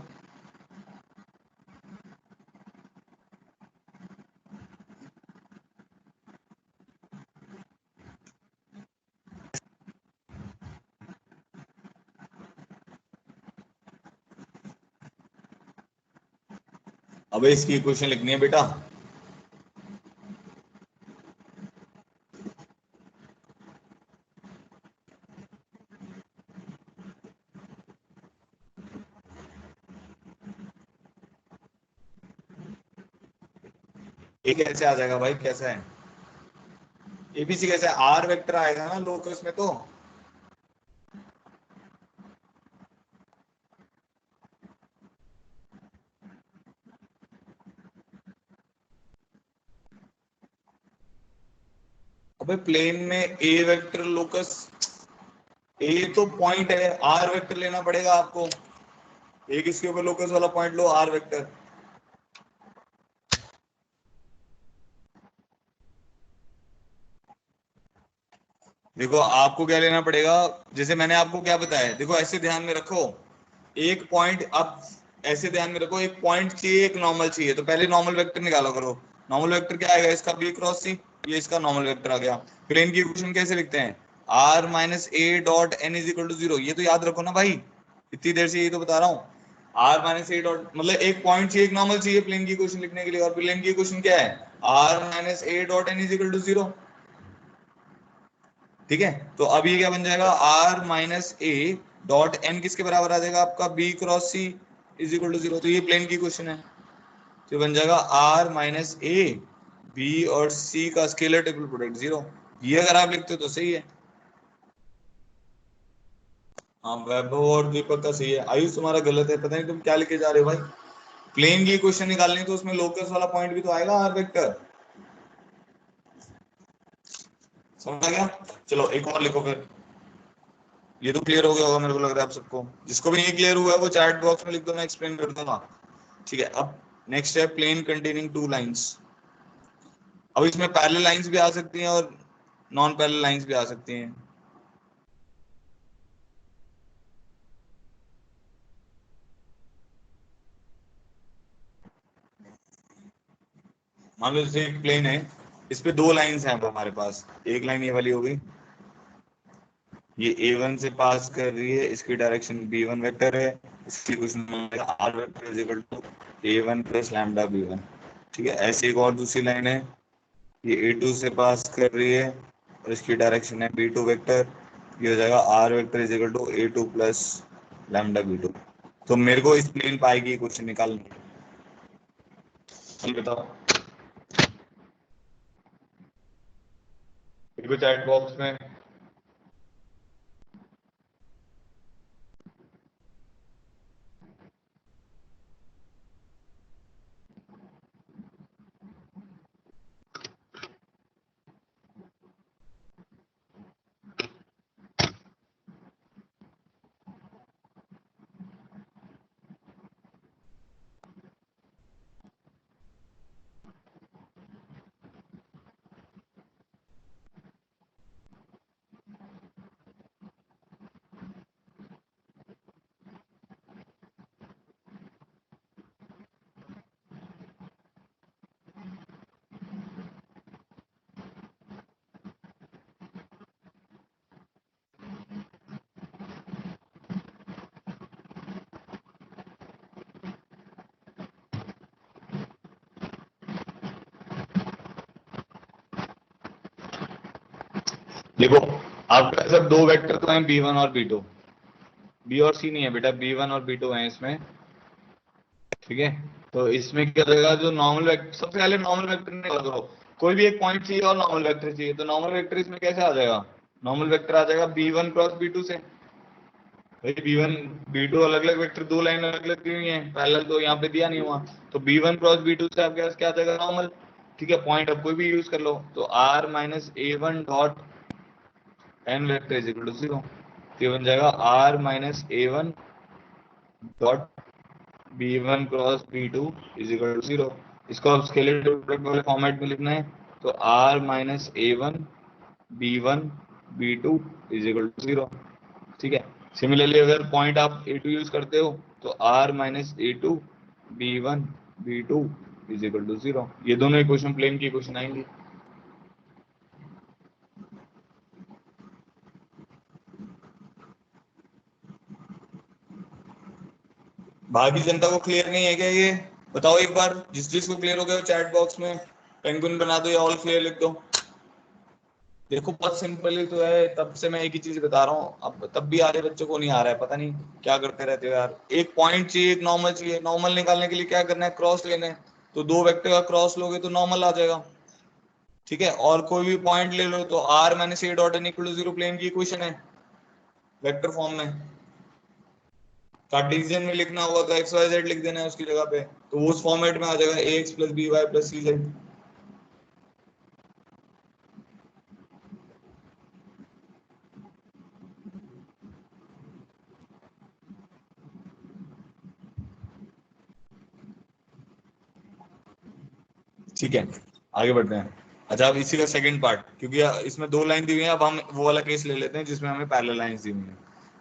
अबे इसकी इक्वेशन लिखनी है बेटा। ये कैसे आ जाएगा भाई, कैसा है एबीसी, कैसे आर वेक्टर आएगा ना लोकस में तो। अबे प्लेन में ए वेक्टर लोकस, ए तो पॉइंट है, आर वेक्टर लेना पड़ेगा आपको। एक इसके ऊपर लोकस वाला पॉइंट लो, आर वेक्टर। देखो आपको क्या लेना पड़ेगा, जैसे मैंने आपको क्या बताया, देखो ऐसे ध्यान में रखो, एक पॉइंट, अब ऐसे ध्यान में रखो, एक पॉइंट चाहिए, एक नॉर्मल चाहिए, तो पहले नॉर्मल वेक्टर निकालो करो। नॉर्मल वेक्टर क्या आएगा, इसका बी क्रॉस सी, ये इसका नॉर्मल वेक्टर आ गया। प्लेन की इक्वेशन कैसे लिखते हैं, are minus A dot N is equal to zero, ये तो याद रखो ना भाई, इतनी देर से यही तो बता रहा हूँ। आर माइनस ए डॉट मतलब एक पॉइंट चाहिए, एक नॉर्मल चाहिए प्लेन की इक्वेशन लिखने के लिए, और प्लेन की इक्वेशन क्या है, are minus A dot N is equal to zero. ठीक है, तो अब ये क्या बन जाएगा, आर माइनस ए डॉट एन किसके बराबर आ जाएगा आपका, b cross c is equal to zero. तो ये प्लेन की क्वेश्चन है, तो बन जाएगा आर माइनस ए बी और सी का स्केलर ट्रिपल प्रोडक्ट जीरो। ये अगर आप लिखते हो तो सही है। हाँ वैभव और दीपक का सही है, आयुष तुम्हारा गलत है, पता नहीं तुम क्या लिखे जा रहे हो भाई। प्लेन की क्वेश्चन निकालनी तो उसमें लोकस वाला पॉइंट भी तो आएगा, आर वेक्टर। समझ आ गया, चलो एक और लिखो फिर। ये तो क्लियर हो गया होगा मेरे को लग रहा है आप सबको, जिसको भी नहीं क्लियर हुआ है वो चैट बॉक्स में लिख दो, मैं एक्सप्लेन कर दूंगा। ठीक है, अब नेक्स्ट है प्लेन कंटेनिंग टू लाइंस। अब इसमें पैरेलल लाइंस भी आ सकती हैं और नॉन पैरेलल लाइंस भी आ सकती हैं। मान लो जैसे एक प्लेन है, इस पे दो लाइंस हैं अब हमारे पास, एक लाइन ये वाली हो गई, ये A1 से पास कर रही है, इसकी डायरेक्शन B1 वेक्टर है, इसकी question r vector is equal to A1 plus lambda B1। ठीक है, ऐसी एक और दूसरी लाइन है, ये A2 से पास कर रही है और इसकी डायरेक्शन है B2 वेक्टर, ये हो जाएगा R vector is equal to A2 plus lambda B2। तो मेरे को इस प्लेन पाई की क्वेश्चन निकालनी है, चल बताओ। देखो चैट बॉक्स में, देखो आपका सब दो वेक्टर तो हैं B1 और B2, बी और सी नहीं है बेटा, B1 और B2 है इसमें। ठीक है, तो इसमें क्या रहेगा, जो नॉर्मल वेक्टर, सबसे पहले नॉर्मल वेक्टर निकाल करो, कोई भी एक पॉइंट चाहिए और नॉर्मल वेक्टर चाहिए, तो नॉर्मल वेक्टर इसमें कैसे आ जाएगा, नॉर्मल वेक्टर आ जाएगा B1 क्रॉस B2 से। भाई B1 B2 अलग अलग वेक्टर, दो लाइन अलग अलग दी हुई है, पैरेलल तो यहाँ पे दिया नहीं हुआ, तो B1 क्रॉस B2 से आपके पास क्या आ जाएगा, नॉर्मल। ठीक है, पॉइंट अब कोई भी यूज कर लो, तो R minus A1 dot n vector is equal to zero. ये बन जाएगा R minus A1 dot B1 cross B2 is equal to zero. इसको अब स्केलर प्रोडक्ट वाले फॉर्मेट में लिखना है, तो R minus A1 B1 B2 is equal to zero. ठीक है, सिमिलरली अगर पॉइंट आप A2 यूज करते हो, तो R minus A2 B1 B2 is equal to zero. ये दोनों इक्वेशन प्लेन की इक्वेशन आएंगी। बाकी जनता को क्लियर नहीं है क्या ये, बताओ एक बार, जिस जिस को क्लियर हो गया चैट बॉक्स में पेंगुइन बना दो या ऑल क्लियर लिख दो। देखो बहुत सिंपल ही तो है, तब से मैं एक ही चीज बता रहा हूँ, अब तब भी आधे बच्चों को नहीं आ रहा है, पता नहीं क्या करते रहते हो यार। एक पॉइंट चाहिए, एक नॉर्मल चाहिए, नॉर्मल निकालने के लिए क्या करना है, क्रॉस लेना है। तो दो वेक्टर का क्रॉस लोगे तो नॉर्मल आ जाएगा, ठीक है। और कोई भी पॉइंट ले लो तो r minus A dot N equal to 0 plane की इक्वेशन है वेक्टर फॉर्म में। कार्टेशियन में लिखना होगा तो एक्स वाई जेड लिख देना है उसकी जगह पे, तो वो उस फॉर्मेट में आ जाएगा a x plus b y plus c z. ठीक है, आगे बढ़ते हैं। अच्छा, अब इसी का सेकंड पार्ट, क्योंकि इसमें दो लाइन दी हुई है, अब हम वो वाला केस ले लेते हैं जिसमें हमें पैरेलल लाइंस दी हुई है।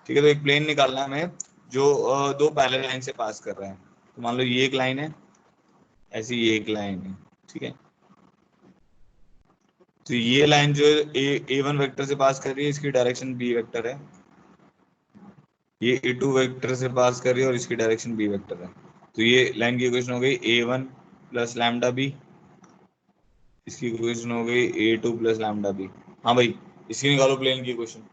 ठीक है, तो एक प्लेन निकालना है हमें जो दो पैरेलल लाइन से पास कर रहे हैं। तो मान लो ये एक लाइन है, ऐसी ये एक लाइन है, ठीक है। तो ये लाइन जो ए वन वेक्टर से पास कर रही है, इसकी डायरेक्शन बी वेक्टर है। ये ए टू वेक्टर से पास कर रही है और इसकी डायरेक्शन बी वेक्टर है। तो ये लाइन की इक्वेशन हो गई ए वन प्लस लैम्डा बी, इसकी इक्वेशन हो गई ए टू प्लस लैम्डा बी। हाँ भाई, इसकी निकालो प्लेन की इक्वेशन।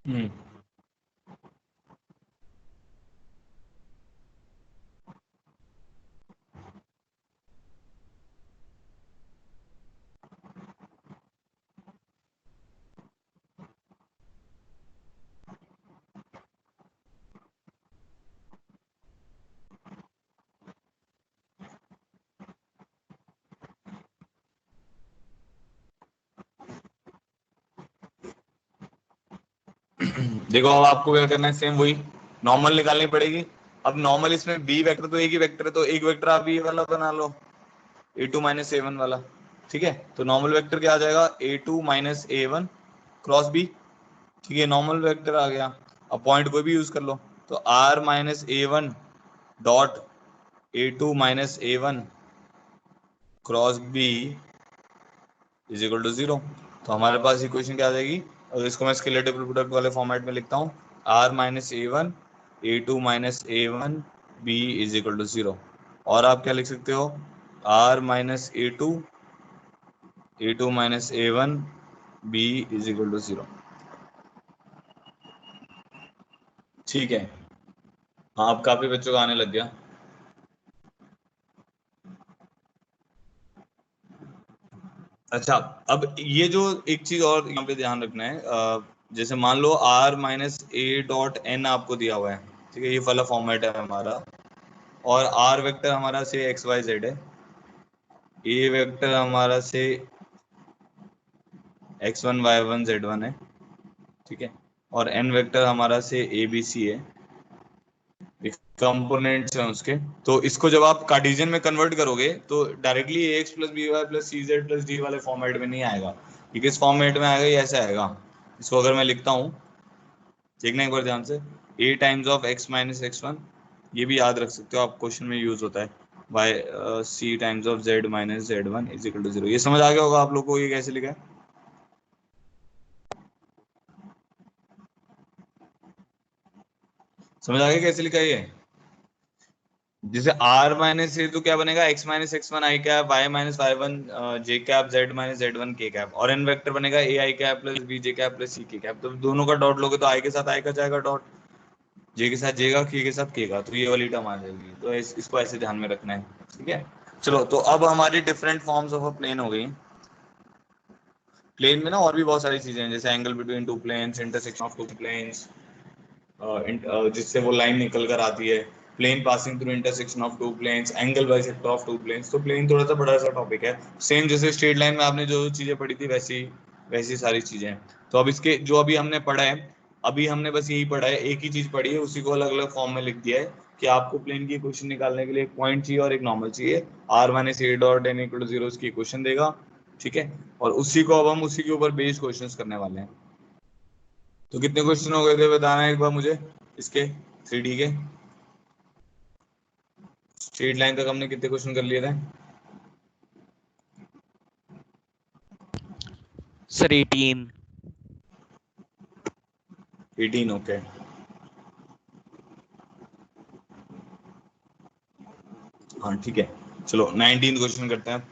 हम्म देखो, अब आपको क्या करना है, सेम वही नॉर्मल निकालनी पड़ेगी। अब नॉर्मल इसमें बी वेक्टर तो एक ही वेक्टर है, तो एक वेक्टर आप ये वाला बना लो, a two minus a one वाला। ठीक है, तो नॉर्मल वेक्टर क्या आ जाएगा, a two minus a one cross b. ठीक है, नॉर्मल वेक्टर आ गया। अब पॉइंट कोई भी यूज कर लो, तो are minus a one dot a two minus a one cross b is equal to zero. तो हमारे पास इक्वेशन क्या आ जाएगी, और इसको मैं स्केलर डबल प्रोडक्ट वाले फॉर्मेट में लिखता हूँ, r minus a one a two minus a one b is equal to zero. और आप क्या लिख सकते हो, r minus a two minus a one b is equal to zero. ठीक है, हाँ अब काफी बच्चों का आने लग गया। अच्छा, अब ये जो एक चीज और यहाँ पे ध्यान रखना है, जैसे मान लो r माइनस ए डॉट एन आपको दिया हुआ है, ठीक है, ये वाला फॉर्मेट है हमारा, और r वेक्टर हमारा से एक्स वाई जेड है, ए वेक्टर हमारा से x one y one z one है, ठीक है, और एन वेक्टर हमारा से ए बी सी है, कंपोनेंट्स हैं उसके। तो इसको जब आप कार्टेशियन में कन्वर्ट करोगे तो directly a x plus b y plus c z plus d वाले फॉर्मेट में नहीं आएगा, ये किस फॉर्मेट में आएगा, ये ऐसे आएगा। इसको अगर मैं लिखता हूँ, देखना एक बार ध्यान से, a times of x minus x one, ये भी याद रख सकते हो आप, क्वेश्चन में यूज होता है, by c times of z minus z one is equal to zero. ये समझ आ गया होगा आप लोग को ये कैसे लिखा है, समझ आ गया कैसे लिखा है ये। जैसे r माइनस ए तो क्या बनेगा, x minus x one i cap, y minus y one j cap, z minus z one k cap, और n वेक्टर बनेगा a i cap plus b j cap plus c k cap. तो दोनों का dot लोगे तो i के साथ i का जाएगा डॉट, जे के साथ जे का, के साथ के का, तो ये वाली टर्म आ जाएगी। तो इसको ऐसे ध्यान में रखना है, ठीक है। चलो, तो अब हमारी different forms of a plane हो गई। प्लेन में ना और भी बहुत सारी चीजें हैं, जैसे angle between two planes, intersection of two planes, जिससे वो लाइन निकल कर आती है, plane passing through intersection of two planes, angle bisector of two planes. तो प्लेन थोड़ा सा बड़ा सा टॉपिक है, सेम जैसे स्ट्रेट लाइन में आपने जो चीजें पढ़ी थी वैसी वैसी सारी चीजें हैं। तो अब इसके जो अभी हमने पढ़ा है, अभी हमने बस यही पढ़ा है, एक ही चीज पढ़ी है, उसी को अलग अलग फॉर्म में लिख दिया है कि आपको प्लेन की इक्वेशन निकालने के लिए एक पॉइंट चाहिए और एक नॉर्मल चाहिए। R minus A dot N equal to zero उसकी इक्वेशन देगा, ठीक है। और उसी को अब हम उसी के ऊपर बेस्ड क्वेश्चंस करने वाले हैं। तो कितने क्वेश्चन हो गए थे बताना एक बार मुझे इसके, 3D के। स्ट्रेट लाइन तक हमने कितने क्वेश्चन कर लिए थे? सर 18। 18, ओके। हाँ ठीक है, चलो 19 क्वेश्चन करते हैं।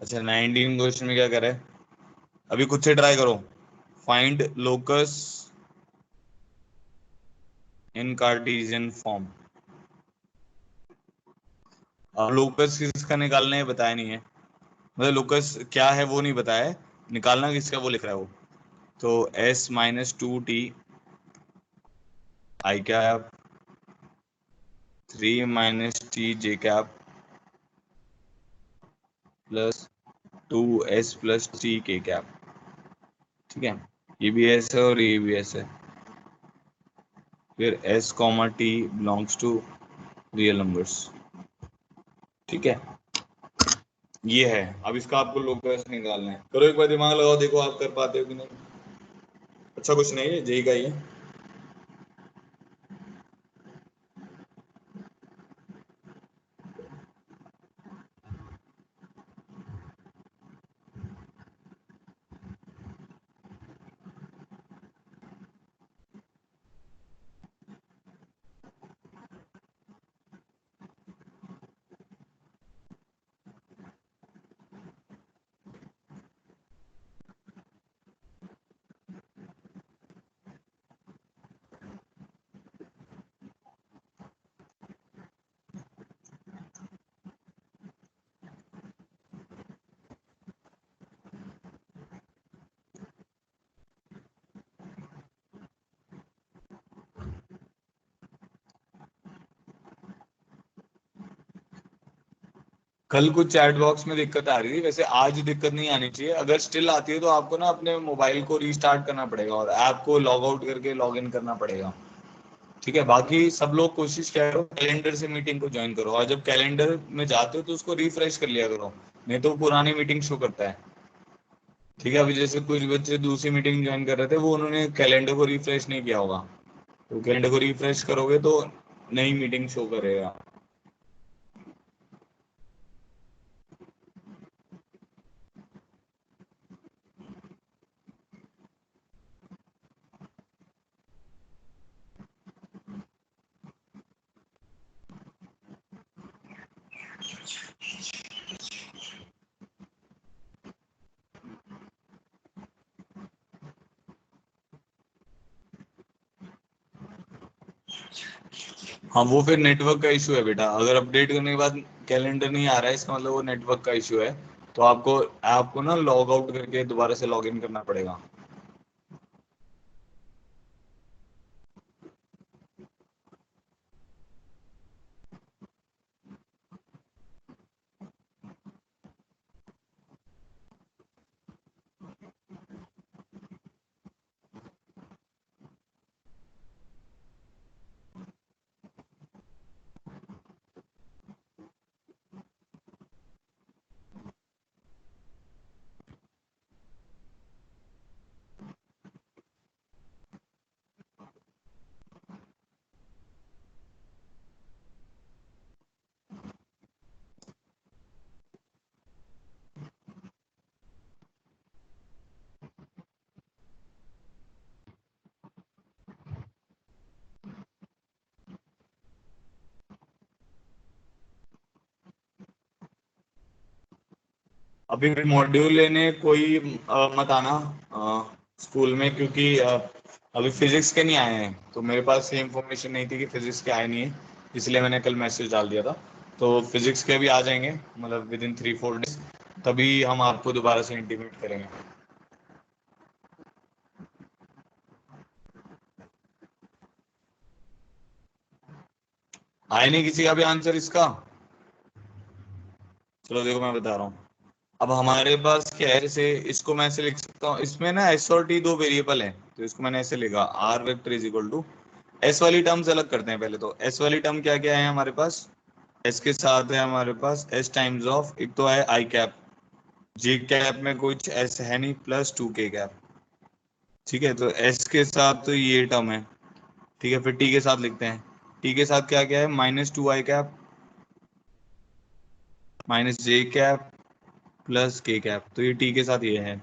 अच्छा 19 क्वेश्चन में क्या करे, अभी खुद से ट्राई करो। फाइंड लोकस इन कार्टेशियन फॉर्म। अब लोकस किसका निकालना है बताया नहीं है, मतलब लोकस क्या है वो नहीं बताया है, निकालना किसका वो लिख रहा है वो। तो s minus 2t i cap 3 minus t j cap plus 2s plus t k cap, ठीक है। ये भी s है और ये भी s है। फिर s comma t belongs to real numbers, ठीक है। ये है, अब इसका आपको लोकस निकालना है। करो एक बार दिमाग लगाओ, देखो आप कर पाते हो कि नहीं। अच्छा कुछ नहीं है, जेई का ही है। कल कुछ चैट बॉक्स में दिक्कत आ रही थी, वैसे आज दिक्कत नहीं आनी चाहिए। अगर स्टिल आती है तो आपको ना अपने मोबाइल को रीस्टार्ट करना पड़ेगा और ऐप को लॉग आउट करके लॉग इन करना पड़ेगा, ठीक है। बाकी सब लोग कोशिश करो कैलेंडर से मीटिंग को ज्वाइन करो, और जब कैलेंडर में जाते हो तो उसको रिफ्रेश कर लिया करो, नहीं तो पुरानी मीटिंग शो करता है, ठीक है। अभी जैसे कुछ बच्चे दूसरी मीटिंग ज्वाइन कर रहे थे, वो उन्होंने कैलेंडर को रिफ्रेश नहीं किया होगा, तो कैलेंडर को रिफ्रेश करोगे तो नई मीटिंग शो करेगा। हाँ वो फिर नेटवर्क का इशू है बेटा, अगर अपडेट करने के बाद कैलेंडर नहीं आ रहा है इसका मतलब वो नेटवर्क का इशू है। तो आपको आपको ना लॉग आउट करके दोबारा से लॉग इन करना पड़ेगा। अभी मॉड्यूल लेने कोई मत आना स्कूल में, क्योंकि अभी फिजिक्स के नहीं आए हैं, तो मेरे पास ये इन्फॉर्मेशन नहीं थी कि फिजिक्स के आए नहीं है, इसलिए मैंने कल मैसेज डाल दिया था। तो फिजिक्स के भी आ जाएंगे, मतलब विद इन 3-4 डेज, तभी हम आपको दोबारा से इंटीमेट करेंगे। आए नहीं किसी का भी आंसर इसका? चलो देखो मैं बता रहा हूँ। अब हमारे पास क्या है, जैसे इसको मैं ऐसे लिख सकता हूँ, इसमें ना एस और टी दो वेरिएबल है, तो इसको मैंने ऐसे लिखा r vector is equal to, s वाली टर्म्स अलग करते हैं पहले। तो एस वाली टर्म क्या क्या है हमारे पास, एस के साथ है हमारे पास एस टाइम्स ऑफ, एक तो है आई कैप, जे कैप में कुछ एस है नहीं, प्लस टू के कैप। ठीक है, तो एस के साथ तो ये टर्म है। ठीक है, फिर टी के साथ लिखते हैं, टी के साथ क्या क्या है, माइनस टू आई कैप, माइनस जे कैप, प्लस के कैप, तो ये टी के साथ ये है।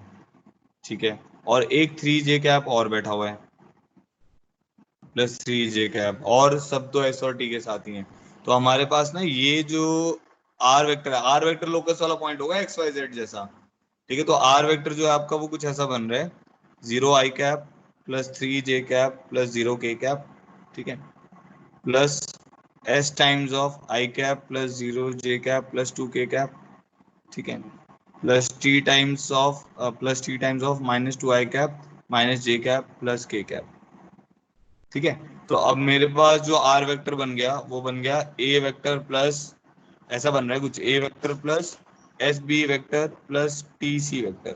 ठीक है, और एक थ्री जे कैप और बैठा हुआ है, प्लस थ्री जे कैप, और सब तो एस और टी के साथ ही हैं। तो हमारे पास ना ये जो आर वेक्टर है, आर वेक्टर लोकस वाला पॉइंट होगा एक्स वाई जेड जैसा। ठीक है, तो आर वेक्टर जो है आपका वो कुछ ऐसा बन रहा है, जीरो आई कैप, प्लस थ्री जे कैप, प्लस जीरो के कैप। ठीक है, plus S times of I cap, plus zero J cap, plus two के कैप। ठीक है, plus T times of minus two I cap, minus J cap, plus के cap. ठीक है, तो अब मेरे पास जो आर वेक्टर बन गया वो बन गया ए वेक्टर प्लस, ऐसा बन रहा है कुछ, a vector plus s b vector plus t c vector.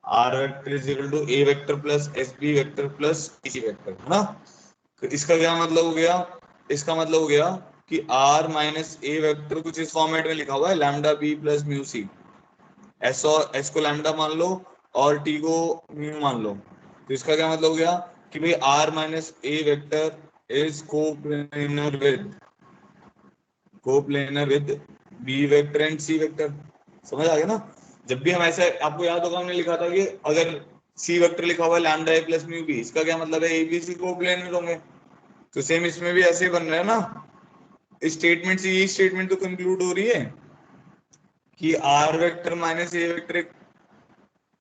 R vector is equal to a vector plus s b vector plus t c vector, है ना। तो इसका क्या मतलब हो गया, इसका मतलब हो गया कि आर माइनस ए वेक्टर कुछ इस फॉर्मेट में लिखा हुआ है, lambda b plus mu c. S और एस को लैम्डा मान लो और टी को म्यू मान लो। तो इसका क्या मतलब हो गया कि भाई r minus a vector is coplanar with b vector and c vector. समझ आ गया ना। जब भी हम ऐसे, आपको याद होगा हमने लिखा था कि अगर सी वेक्टर लिखा हुआ है lambda a plus mu b, इसका क्या मतलब है, ए बी सी कोप्लेनर होंगे। तो सेम इसमें भी ऐसे ही बन रहा है ना। इस स्टेटमेंट से ये स्टेटमेंट तो कंक्लूड हो रही है कि r vector minus a vector,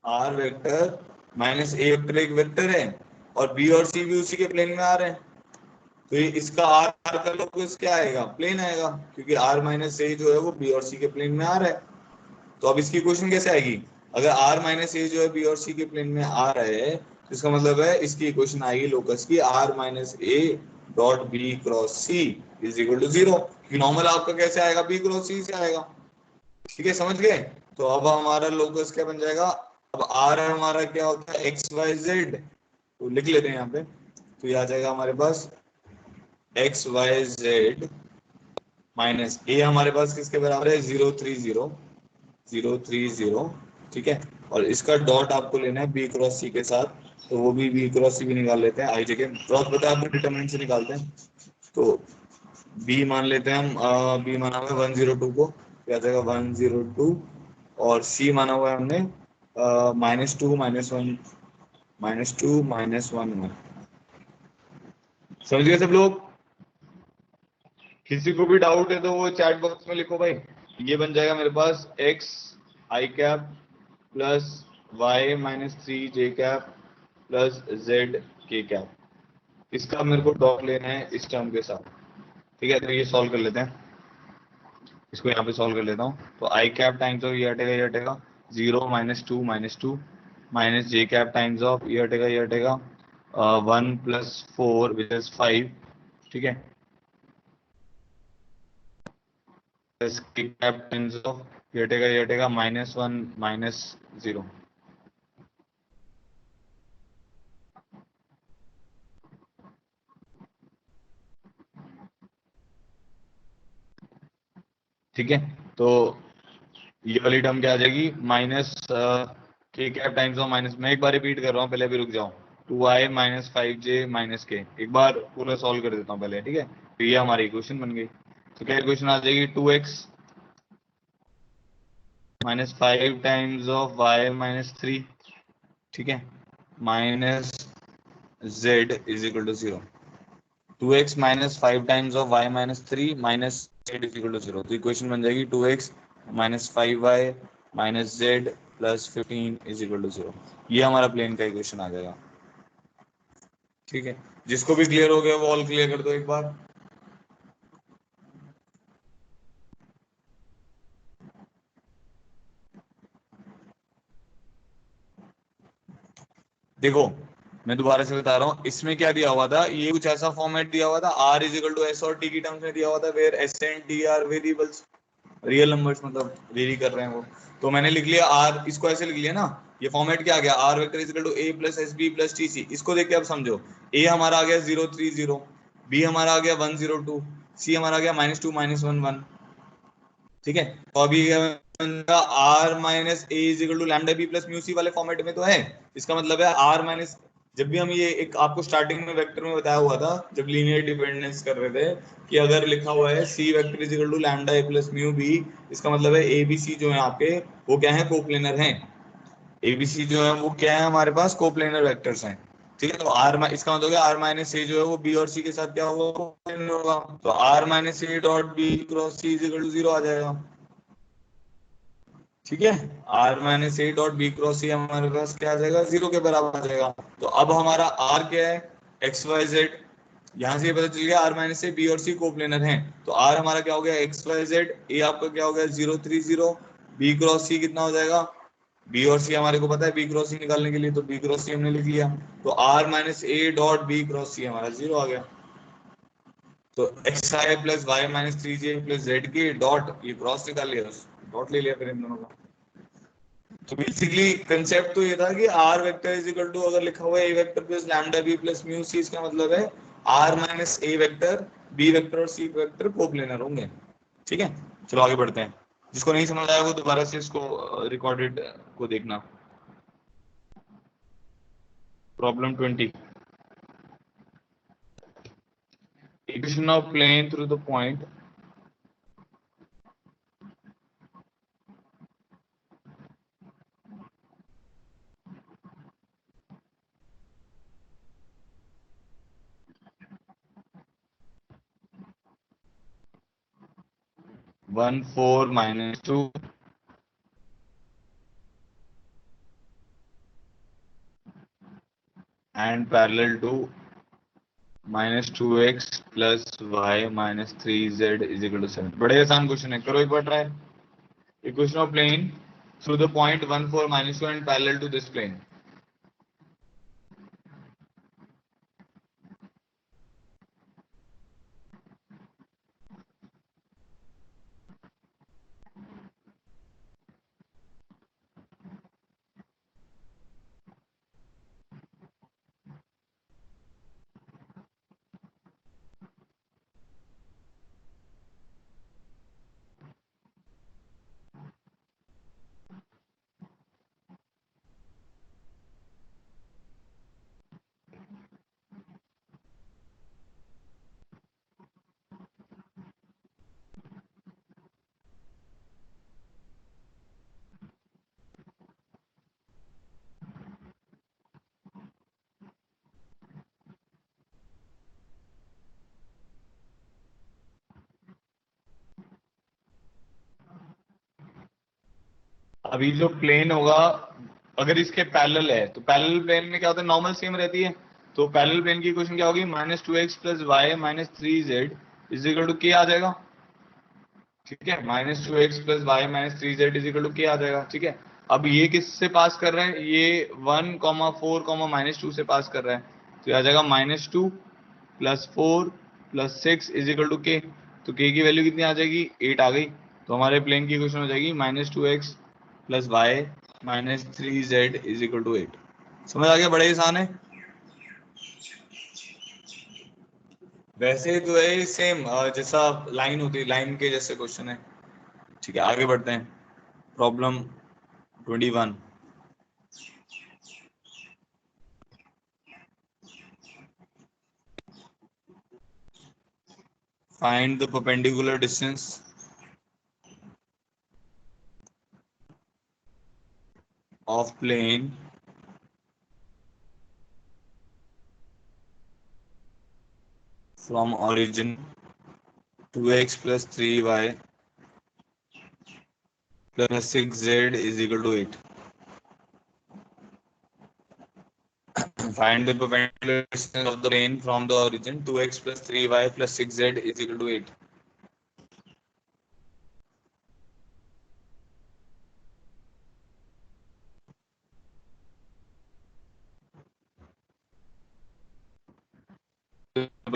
r vector minus a vector एक वेक्टर है, और बी और सी भी उसी के प्लेन में आ रहे हैं। तो ये इसका आर का लोकस क्या आएगा, प्लेन आएगा, क्योंकि आर माइनस ए जो है वो बी और सी के प्लेन में आ रहा है। तो अब इसकी इक्वेशन कैसे आएगी, अगर आर माइनस ए जो है बी और सी के प्लेन में आ रहा है, तो इसका मतलब है इसकी इक्वेशन आएगी लोकस की r minus A dot b cross c is equal to zero. Normal आपका कैसे आएगा, बी क्रॉस सी से आएगा। ठीक है, समझ गए। तो अब हमारा लोकस क्या बन जाएगा, अब आर हमारा क्या होता है, एक्स वाई जेड, तो लिख लेते हैं यहाँ पे। तो ये आ जाएगा हमारे पास एक्स वाई जेड माइनस ए, हमारे पास किसके बराबर है, 030, 030। ठीक है, और इसका डॉट आपको लेना है बी क्रॉस सी के साथ, तो वो भी बी क्रॉस सी भी निकाल लेते हैं, आई जगह क्रॉस पता है आपको डिटरमिनेंट से निकालते हैं। तो बी मान लेते हैं हम, बी माना हुआ है 102 को, क्या जाएगा 102, और सी माना हुआ है हमने -2 -1, -2 -1 1। समझ गए सब लोग। किसी को भी डाउट है तो वो चैट बॉक्स में लिखो भाई। ये बन जाएगा मेरे पास x i cap plus Y -3 J cap plus z k cap. इसका मेरे को डॉट लेना है इस टर्म के साथ। ठीक है, तो ये सॉल्व कर लेते हैं, इसको यहाँ पे सॉल्व कर लेता हूँ। तो आई कैप टाइम्स ऑफ ये हटेगा, ये हटेगा, 0 -2 -2 minus J cap times of ये हटेगा, ये हटेगा, 1 + 4 विच इज 5। ठीक है, प्लस के कैप टाइम्स ऑफ ये हटेगा, ये हटेगा, -1 -0। ठीक है, तो ये वाली टर्म क्या आ जाएगी, माइनस के कैप टाइम्स ऑफ माइनस, मैं एक बार रिपीट कर रहा हूँ, पहले भी रुक जाओ, 2i -5j -k, एक बार पूरा सॉल्व कर देता हूँ पहले। ठीक है, तो ये हमारी इक्वेशन बन गई। तो क्या इक्वेशन आ जाएगी, 2x -5 टाइम्स ऑफ y -3। ठीक है, minus z is equal to 0। 2x -5 times of y-3 minus z is equal to 0। तो इक्वेशन बन जाएगी 2x -5y -z plus 15 is equal to 0। ये हमारा प्लेन का इक्वेशन आ जाएगा। ठीक है, जिसको भी क्लियर हो गया वो ऑल क्लियर कर दो एक बार। देखो मैं दोबारा से बता रहा हूँ, इसमें क्या दिया हुआ था, ये कुछ ऐसा फॉर्मेट दिया हुआ था, r is equal to s और टी की टर्म्स में दिया हुआ था, where s and t are variables. Real numbers मतलब वेरी कर रहे हैं वो। तो मैंने लिख लिया आर, इसको ऐसे लिख लिया ना, ये फॉर्मेट क्या आ गया, r vector is equal to A plus s b plus t c. इसको देख के अब समझो, ए हमारा आ गया 0 3 0, बी हमारा आ गया 1 0 2, सी हमारा आ गया -2 -1 1। ठीक है, तो अभी r minus a is equal to lambda b plus mu c वाले फॉर्मेट में तो है। इसका मतलब है आर माइनस, जब भी हम ये एक आपको स्टार्टिंग में वेक्टर में बताया हुआ था जब लीनियर डिपेंडेंस कर रहे थे, कि अगर लिखा हुआ है c vector is equal to lambda a plus mu b, इसका मतलब है ए बी सी जो है आपके, वो क्या है, कोप्लेनर हैं। एबीसी जो है वो क्या है, हमारे पास कोप्लेनर वेक्टर्स हैं। ठीक है, तो आर, इसका मतलब आर माइनस ए जो है वो बी और सी के साथ क्या होगा, कोप्लेनर होगा। तो are minus A dot b cross c is equal to 0 आ जाएगा। ठीक है, are minus A dot b cross c हमारे पास क्या आ जाएगा, 0 के बराबर आ जाएगा। तो अब हमारा आर क्या है, एक्स वाई जेड। यहाँ से ये पता चल गया आर माइनस ए बी और सी कोप्लेनर हैं। तो आर हमारा क्या हो गया, एक्स वाई जेड। ए आपका क्या हो गया, 0 3 0। बी क्रॉस सी कितना हो जाएगा, बी और सी हमारे को पता है, बी क्रॉस सी निकालने के लिए तो बी क्रॉस सी हमने लिख लिया। तो are minus A dot b cross c हमारा 0 आ गया। तो x i plus y minus 3 j plus z की डॉट, ये क्रॉस निकाल लिया, डॉट ले लिया फिर इन दोनों का। तो बेसिकली कंसेप्ट तो ये था कि r vector is equal to, अगर लिखा हुआ है a vector plus lambda b plus mu c, इसका मतलब है are minus a vector, b vector और सी वेक्टर कोप्लेनर होंगे। ठीक है, चलो आगे बढ़ते हैं। जिसको नहीं समझ आया वो दोबारा से इसको रिकॉर्डेड को देखना। Problem 20, equation of plane through the point 1 4 -2 and parallel to -2x plus y minus 3z is equal to 7। बड़े आसान क्वेश्चन है, करो एक बार try. Equation of plane through the point 1 4 -2 and parallel to this plane. अभी जो plane होगा, अगर इसके पैरेलल है तो पैरेलल प्लेन में क्या होता है, नॉर्मल सेम रहती है। तो पैरेलल प्लेन की इक्वेशन क्या होगी, -2x plus y minus 3z is equal to k आ जाएगा। ठीक है, -2x plus y minus 3z is equal to k आ जाएगा। ठीक है, अब ये किससे पास कर रहा है, ये 1 4 -2 से पास कर रहा है। तो आ जाएगा -2 plus 4 plus 6 is equal to के। तो के की वैल्यू कितनी आ जाएगी, 8 आ गई। तो हमारे प्लेन की इक्वेशन हो जाएगी -2x plus y minus 3z is equal to 8। समझ आ गया, बड़े आसान है। वैसे तो है सेम, जैसा लाइन होती है, लाइन के जैसे क्वेश्चन है। ठीक है, आगे बढ़ते हैं। Problem 21, find the perpendicular distance of plane from origin 2x plus 3y plus 6z is equal to 8। Find the perpendicular distance of the plane from the origin 2x plus 3y plus 6z is equal to 8।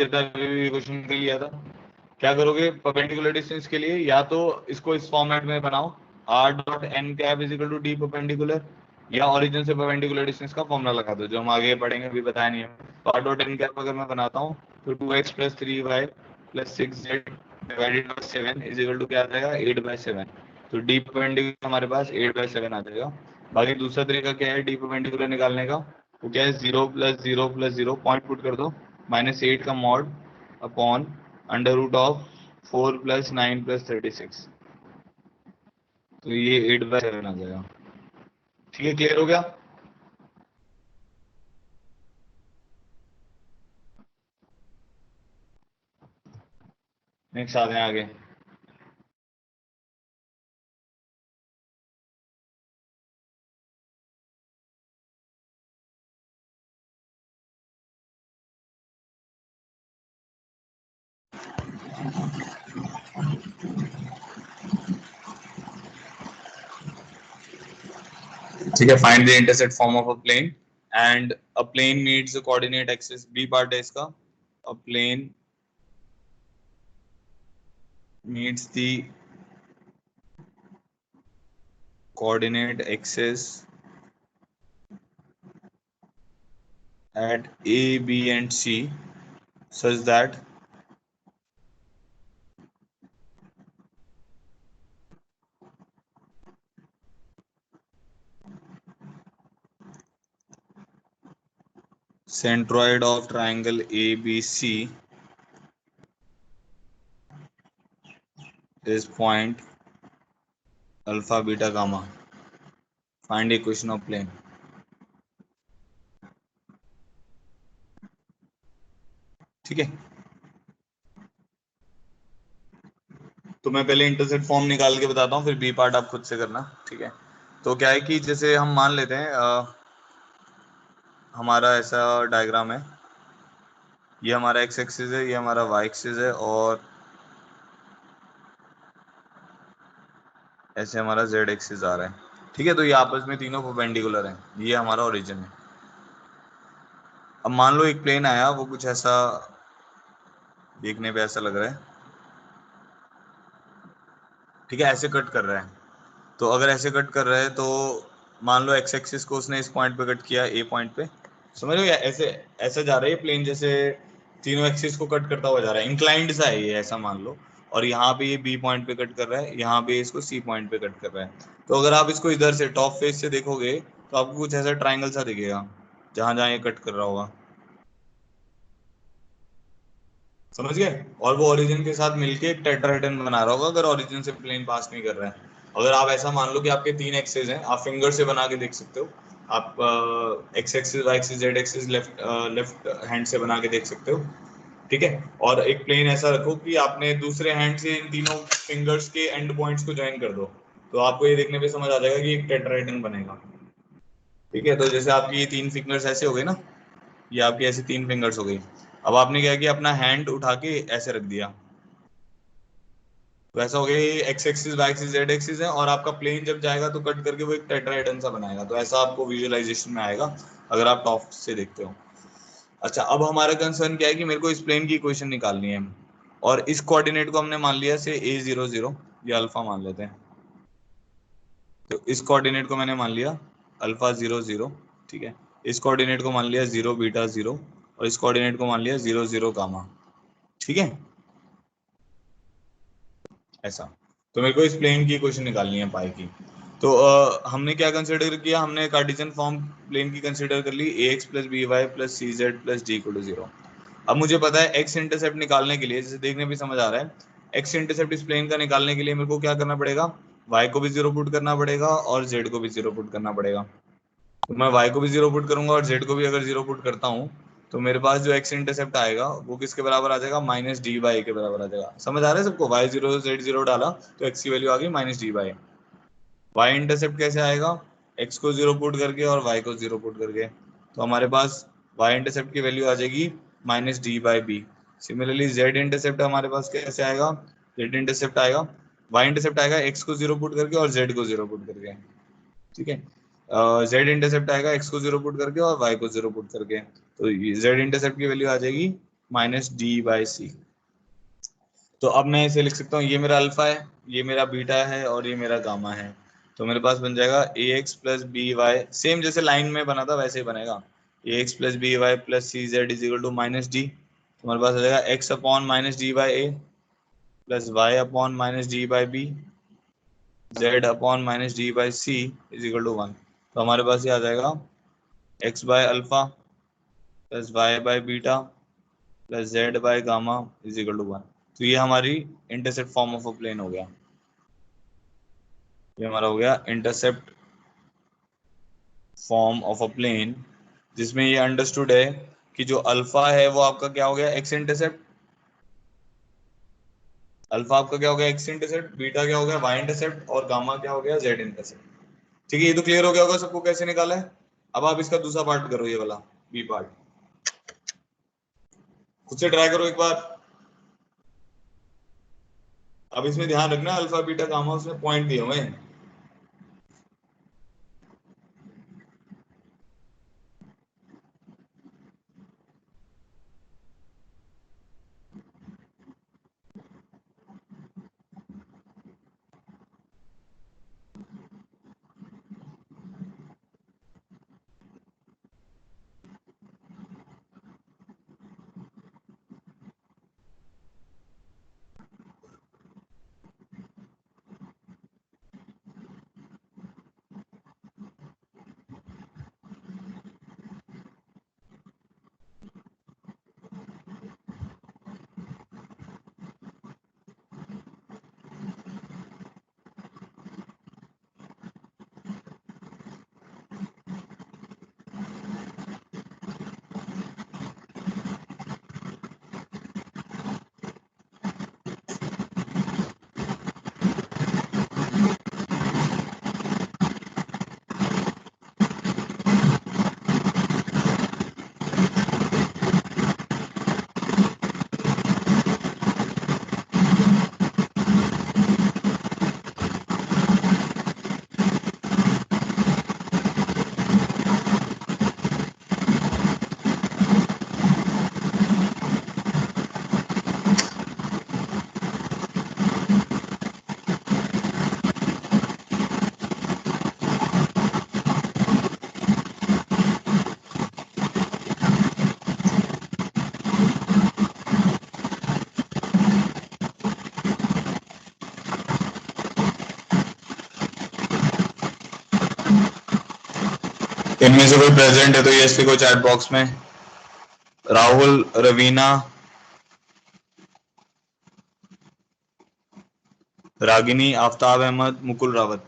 Question लिया था, क्या करोगे perpendicular distance के लिए, या तो इसको इस फॉर्मेट में बनाओ r dot n cap is equal to d perpendicular, या ओरिजिन से परपेंडिकुलर डिस्टेंस का फॉर्मूला लगा दो जो हम आगे पढ़ेंगे, अभी बताया नहीं है। तो r डॉट एन कैप अगर मैं बनाता हूँ तो 2x plus 3y plus 6z divided by 7 is equal to क्या आ जाएगा 8/7। तो डी परपेंडिकुलर हमारे पास 8/7 आ जाएगा। बाकी दूसरा तरीका क्या है डी परपेंडिकुलर निकालने का, वो क्या है 0 प्लस 0 प्लस 0 पॉइंट पुट कर दो, -8 का mod upon under root of 4 plus 9 plus 36। तो ये 8/7 आ जाएगा। ठीक है, क्लियर हो गया। नेक्स्ट आते हैं आगे। ठीक है, find the intercept form of a plane and a plane meets the coordinate axis. B part है इसका, a plane meets the coordinate axis at A, B and C such that centroid of triangle ABC is point alpha beta gamma. Find equation of plane. ठीक है, तो मैं पहले intercept form निकाल के बताता हूँ, फिर बी पार्ट आप खुद से करना। ठीक है, तो क्या है कि जैसे हम मान लेते हैं हमारा ऐसा डायग्राम है, ये हमारा एक्स एक्सिस है, ये हमारा वाई एक्सिस है, और ऐसे हमारा जेड एक्सिस आ रहा है। ठीक है, तो ये आपस में तीनों परपेंडिकुलर हैं, ये हमारा ओरिजिन है। अब मान लो एक प्लेन आया, वो कुछ ऐसा देखने पे ऐसा लग रहा है। ठीक है, ऐसे कट कर रहा है। तो अगर ऐसे कट कर रहा है तो मान लो एक्स एक्सिस को उसने इस पॉइंट पे कट किया, ए पॉइंट पे, समझ लो, ऐसे ऐसे जा रहा है प्लेन, जैसे तीनों एक्सिस को कट करता हुआ जा रहा है, इंक्लाइंड सा है ये, ऐसा मान लो। और यहाँ पे ये बी पॉइंट पे कट कर रहा है, यहाँ पे इसको सी पॉइंट पे कट कर रहा है। तो अगर आप इसको इधर से टॉप फेस से देखोगे तो आपको कुछ ऐसा ट्राइंगल सा दिखेगा जहां जहां ये कट कर रहा होगा, समझ गए। और वो ओरिजिन के साथ मिलके एक टेट्राहेड्रन बना रहा होगा अगर ओरिजिन से प्लेन पास नहीं कर रहा है। अगर आप ऐसा मान लो कि आपके तीन एक्सेस हैं, आप फिंगर से बना के देख सकते हो। आप x axis y axis z axis left left hand से बना के देख सकते हो। ठीक है, और एक प्लेन ऐसा रखो कि आपने दूसरे हैंड से इन तीनों फिंगर्स के एंड पॉइंट्स को ज्वाइन कर दो, तो आपको ये देखने पे समझ आ जाएगा कि एक टेट्राहेड्रन बनेगा। ठीक है, तो जैसे आपकी ये तीन फिंगर्स ऐसे हो गए ना, ये आपकी ऐसी तीन फिंगर्स हो गई। अब आपने क्या किया, अपना हैंड उठा के ऐसे रख दिया, तो ऐसा हो गया ये x axis y axis z axis है, और आपका प्लेन जब जाएगा तो कट करके वो एक टेट्राहेड्रन सा बनाएगा। तो ऐसा आपको विजुअलाइजेशन में आएगा अगर आप टॉप से देखते हो। अच्छा, अब हमारा कंसर्न क्या है कि मेरे को इस प्लेन की इक्वेशन निकालनी है, और इस कोऑर्डिनेट को हमने मान लिया से a00, ये अल्फा मान लेते हैं। तो इस कोऑर्डिनेट को मैंने मान लिया अल्फा 00। ठीक है, इस कोऑर्डिनेट को मान लिया 0 बीटा 0, और इस कोऑर्डिनेट को मान लिया 0 0 गामा। ठीक है, ऐसा। तो मेरे को इस प्लेन की इक्वेशन निकालनी है पाई की। तो हमने क्या कंसिडर किया, हमने कार्टेशियन फॉर्म प्लेन की कंसिडर कर ली, ax plus b y plus c z plus d equal to 0। अब मुझे पता है एक्स इंटरसेप्ट निकालने के लिए, जैसे देखने भी समझ आ रहा है, एक्स इंटरसेप्ट इस प्लेन का निकालने के लिए मेरे को क्या करना पड़ेगा, वाई को भी 0 पुट करना पड़ेगा और जेड को भी 0 पुट करना पड़ेगा। तो मैं y को भी 0 पुट करूंगा और z को भी अगर 0 पुट करता हूँ, तो मेरे पास जो x इंटरसेप्ट आएगा वो किसके बराबर आ जाएगा, -dy के बराबर आ जाएगा। समझ आ रहा है सबको, y0 z0 डाला तो x की वैल्यू आ गई -dy। y इंटरसेप्ट कैसे आएगा, x को 0 पुट करके और y को 0 पुट करके। तो हमारे पास y इंटरसेप्ट की वैल्यू आ जाएगी -d/b। सिमिलरली z इंटरसेप्ट हमारे पास कैसे आएगा, z इंटरसेप्ट आएगा, y इंटरसेप्ट आएगा x को 0 पुट करके और z को 0 पुट करके। ठीक है, जेड इंटरसेप्ट आएगा एक्स को 0 पुट करके और वाई को 0 पुट करके। तो जेड इंटरसेप्ट की वैल्यू आ जाएगी -d/c। तो अब मैं इसे लिख सकता हूँ, ये मेरा अल्फा है, ये मेरा बीटा है और ये मेरा गामा है। तो मेरे पास बन जाएगा a x plus b y, same जैसे लाइन में बना था वैसे ही बनेगा। A x plus b y plus c Z is equal to minus d. तो हमारे पास आ जाएगा x upon minus d by a plus y upon minus d by b z upon minus d by c is equal to 1। तो हमारे पास ये आ जाएगा x by alpha plus y bye beta plus z by gamma is equal to 1। तो ये हमारी intercept form of a plane हो गया। ये हमारा हो गया intercept form of a plane, जिसमें ये अंडरस्टूड है कि जो अल्फा है वो आपका क्या हो गया, एक्स इंटरसेप्ट। अल्फा आपका क्या हो गया, एक्स इंटरसेप्ट, बीटा क्या हो गया, वाई इंटरसेप्ट, और गामा क्या हो गया, जेड इंटरसेप्ट। ठीक है, ये तो क्लियर हो गया होगा सबको कैसे निकाला है। अब आप इसका दूसरा पार्ट करो, ये वाला बी पार्ट, खुद से ट्राई करो एक बार। अब इसमें ध्यान रखना अल्फा बीटा गामा उसमें पॉइंट दिए हुए हैं। इनमें से कोई प्रेजेंट है तो यस लिखो चैट बॉक्स में। Rahul, Raveena, Ragini, Aftab Ahmed, Mukul Rawat.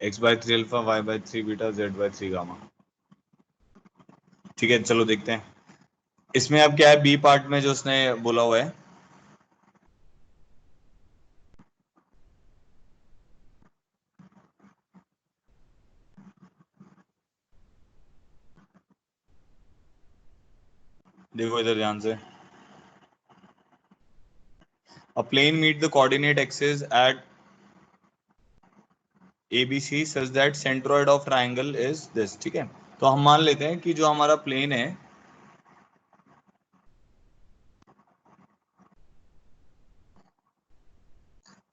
X by three alpha, y by three beta, z by three gamma. ठीक है, चलो देखते हैं इसमें अब क्या है बी पार्ट में जो उसने बोला हुआ है। देखो इधर ध्यान से। A plane meet the coordinate axis at ABC such that centroid of triangle is this। ठीक है, तो हम मान लेते हैं कि जो हमारा प्लेन है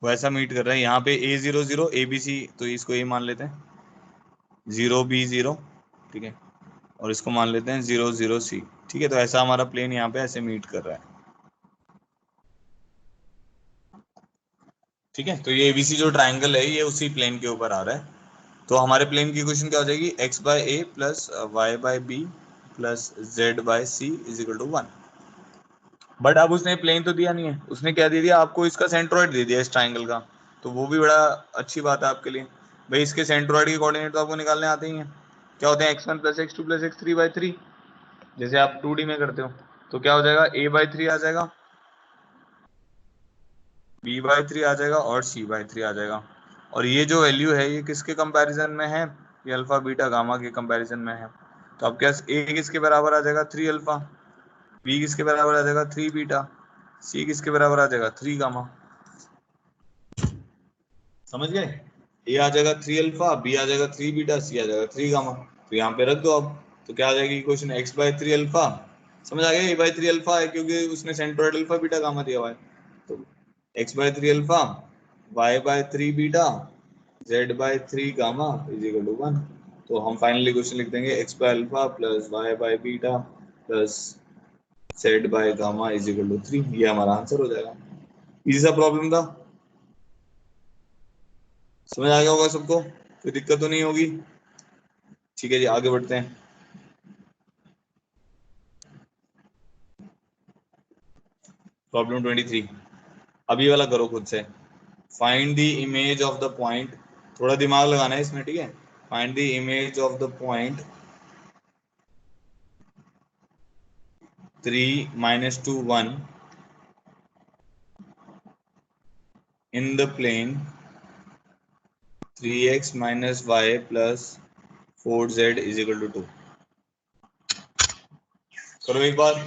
वो ऐसा मीट कर रहा है यहाँ पे A00 ABC, तो इसको ये मान लेते हैं 0B0। ठीक है, और इसको मान लेते हैं 00C। ठीक है, तो ऐसा हमारा प्लेन यहाँ पे ऐसे मीट कर रहा है। ठीक है, तो ये एबीसी जो ट्राइंगल है ये उसी प्लेन के ऊपर आ रहा है। तो हमारे प्लेन की इक्वेशन क्या हो जाएगी, x by a plus y by b plus z by c is equal to 1। But अब उसने प्लेन तो दिया नहीं है, उसने क्या दे दिया आपको, इसका सेंट्रोइड दे दिया इस ट्राइंगल का। तो वो भी बड़ा अच्छी बात है आपके लिए। भाई इसके सेंट्रोइड के कोऑर्डिनेट तो आपको निकालने आते ही हैं। क्या होते हैं, x1 plus x two plus x three by three, जैसे आप 2D में करते हो। तो क्या हो जाएगा, a बाई थ्री आ जाएगा, b बाई थ्री आ जाएगा और c बाई थ्री आ जाएगा। और ये जो वैल्यू है ये किसके कंपैरिजन में है, ये अल्फा बीटा गामा के कंपैरिजन में है। तो अब क्या a किसके बराबर आ जाएगा, 3 अल्फा, b किसके बराबर आ जाएगा, 3 बीटा, c किसके बराबर आ जाएगा, 3 गामा। समझ गए, ए आ जाएगा 3 अल्फा, बी आ जाएगा 3 बीटा, सी आ जाएगा 3 गामा। तो यहाँ पे रख दो अब। तो क्या आ जाएगी इक्वेशन x/3 अल्फा, समझ आ गया, a/3 अल्फा है क्योंकि उसने सेंट्रोइड अल्फा बीटा गामा दिया हुआ है, तो x/3 alpha, y/3 beta, z/3 gamma is equal to 1। तो हम फाइनली क्वेश्चन लिख देंगे x/अल्फा प्लस y/बीटा प्लस z/गामा इज इक्वल टू 3। ये हमारा आंसर हो जाएगा। इजी सा प्रॉब्लम था, समझ आ गया होगा सबको, कोई दिक्कत तो नहीं होगी। ठीक है जी, आगे बढ़ते हैं। प्रॉब्लम 23, अभी वाला करो खुद से। Find the image of the point, थोड़ा दिमाग लगाना है इसमें, ठीक है। Find the image of the point 3 - 2 1 in the plane 3x minus y plus 4z is equal to 2। करो एक बार।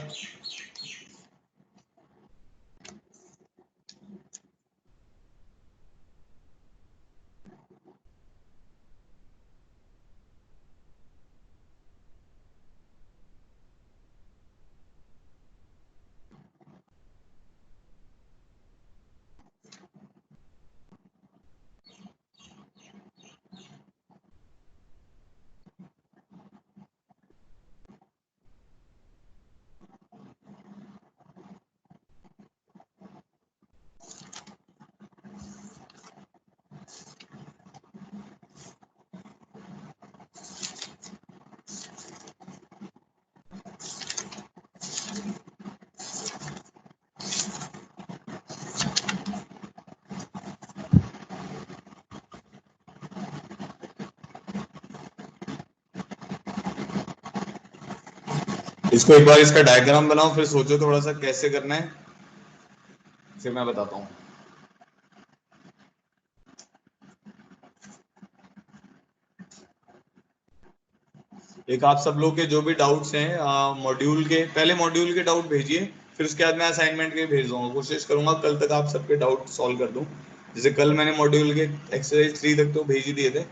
इसको एक बार इसका डायग्राम बनाओ, फिर सोचो थोड़ा सा कैसे करना है, फिर मैं बताता हूँ। एक आप सब लोग के जो भी डाउट्स हैं मॉड्यूल के, पहले मॉड्यूल के डाउट भेजिए, फिर उसके बाद मैं असाइनमेंट के भेज दूंगा। कोशिश करूंगा कल तक आप सबके डाउट सॉल्व कर दूं। जैसे कल मैंने मॉड्यूल के एक्सरसाइज 3 तक तो भेज ही दिए थे,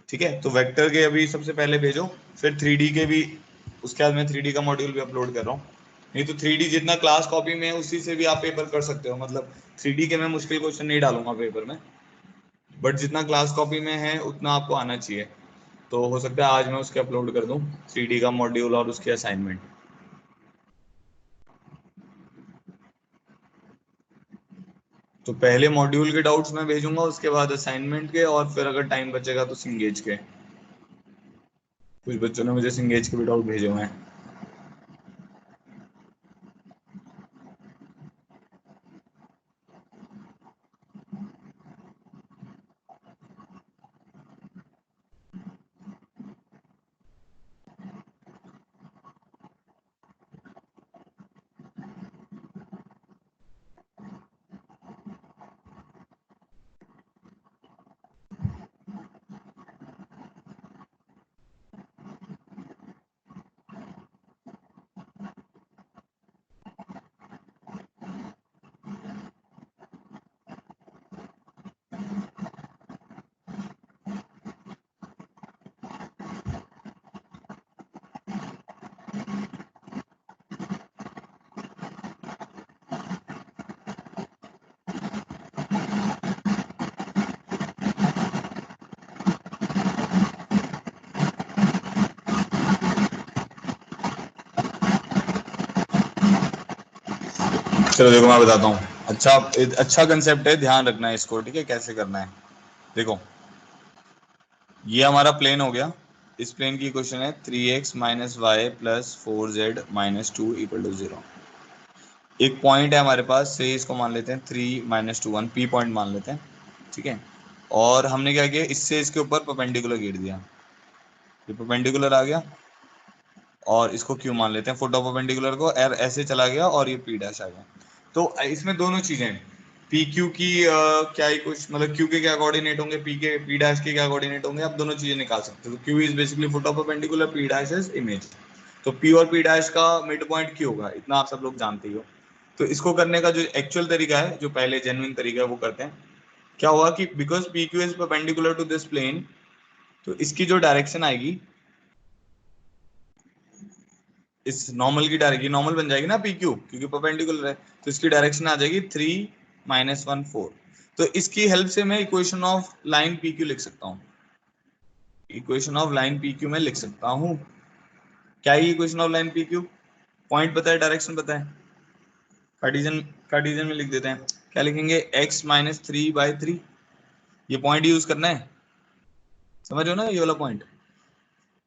ठीक है। तो वेक्टर के अभी सबसे पहले भेजो, फिर 3D के भी, उसके बाद मैं 3D का मॉड्यूल भी अपलोड कर रहा हूँ। नहीं तो 3D जितना क्लास कॉपी में है उसी से भी आप पेपर कर सकते हो, मतलब 3D के मैं मुश्किल क्वेश्चन नहीं डालूंगा पेपर में, बट जितना क्लास कॉपी में है उतना आपको आना चाहिए। तो हो सकता है आज मैं उसके अपलोड कर दूं 3D का मॉड्यूल और उसके असाइनमेंट। तो पहले मॉड्यूल के डाउट्स मैं भेजूंगा, उसके बाद असाइनमेंट के, और फिर अगर टाइम बचेगा तो सिंगेज के। कुछ बच्चों ने मुझे सिंगेज के भी डाउट भेजे हुए हैं। चलो देखो मैं बताता हूँ। अच्छा कंसेप्ट है, ध्यान रखना है इसको, ठीक है, कैसे करना है। देखो ये हमारा प्लेन हो गया, इस प्लेन की इक्वेशन है 3x minus y plus 4z minus 2 equal to 0। एक पॉइंट है हमारे पास से, इसको मान लेते हैं 3 - 2 1 पी पॉइंट मान लेते हैं, ठीक है। और हमने क्या किया, इससे इसके ऊपर परपेंडिकुलर गिर दिया, ये परपेंडिकुलर आ गया, और इसको क्यू मान लेते हैं, फुट ऑफ परपेंडिकुलर को एर ऐसे चला गया और ये पी डैश आ गया। तो इसमें दोनों चीजें, पी क्यू की क्या ही कुछ, मतलब क्यू के क्या कोऑर्डिनेट होंगे, पी के पी डैश के क्या कोऑर्डिनेट होंगे, आप दोनों चीजें निकाल सकते हो। तो Q is basically foot of perpendicular, P dash is image. तो पी और पी डैश का मिड पॉइंट क्यू होगा, इतना आप सब लोग जानते ही हो। तो इसको करने का जो एक्चुअल तरीका है, जो पहले जेन्युइन तरीका है, वो करते हैं। क्या हुआ कि because p q is perpendicular to this plane, तो इसकी जो डायरेक्शन आएगी इस नॉर्मल की डायरेक्शन, नॉर्मल बन जाएगी ना पी क्यू, क्योंकि परपेंडिकुलर है, तो इसकी डायरेक्शन आ जाएगी 3 - 1 4। तो इसकी हेल्प से मैं equation of line P Q लिख सकता हूँ, equation of line P Q में लिख सकता हूँ। क्या है equation of line P Q? Point पता है, डायरेक्शन पता है, कार्टेशियन कार्टेशियन में लिख देते हैं। क्या लिखेंगे? x - 3/3, ये पॉइंट यूज करना है, समझ रहे हो ना ये वाला पॉइंट।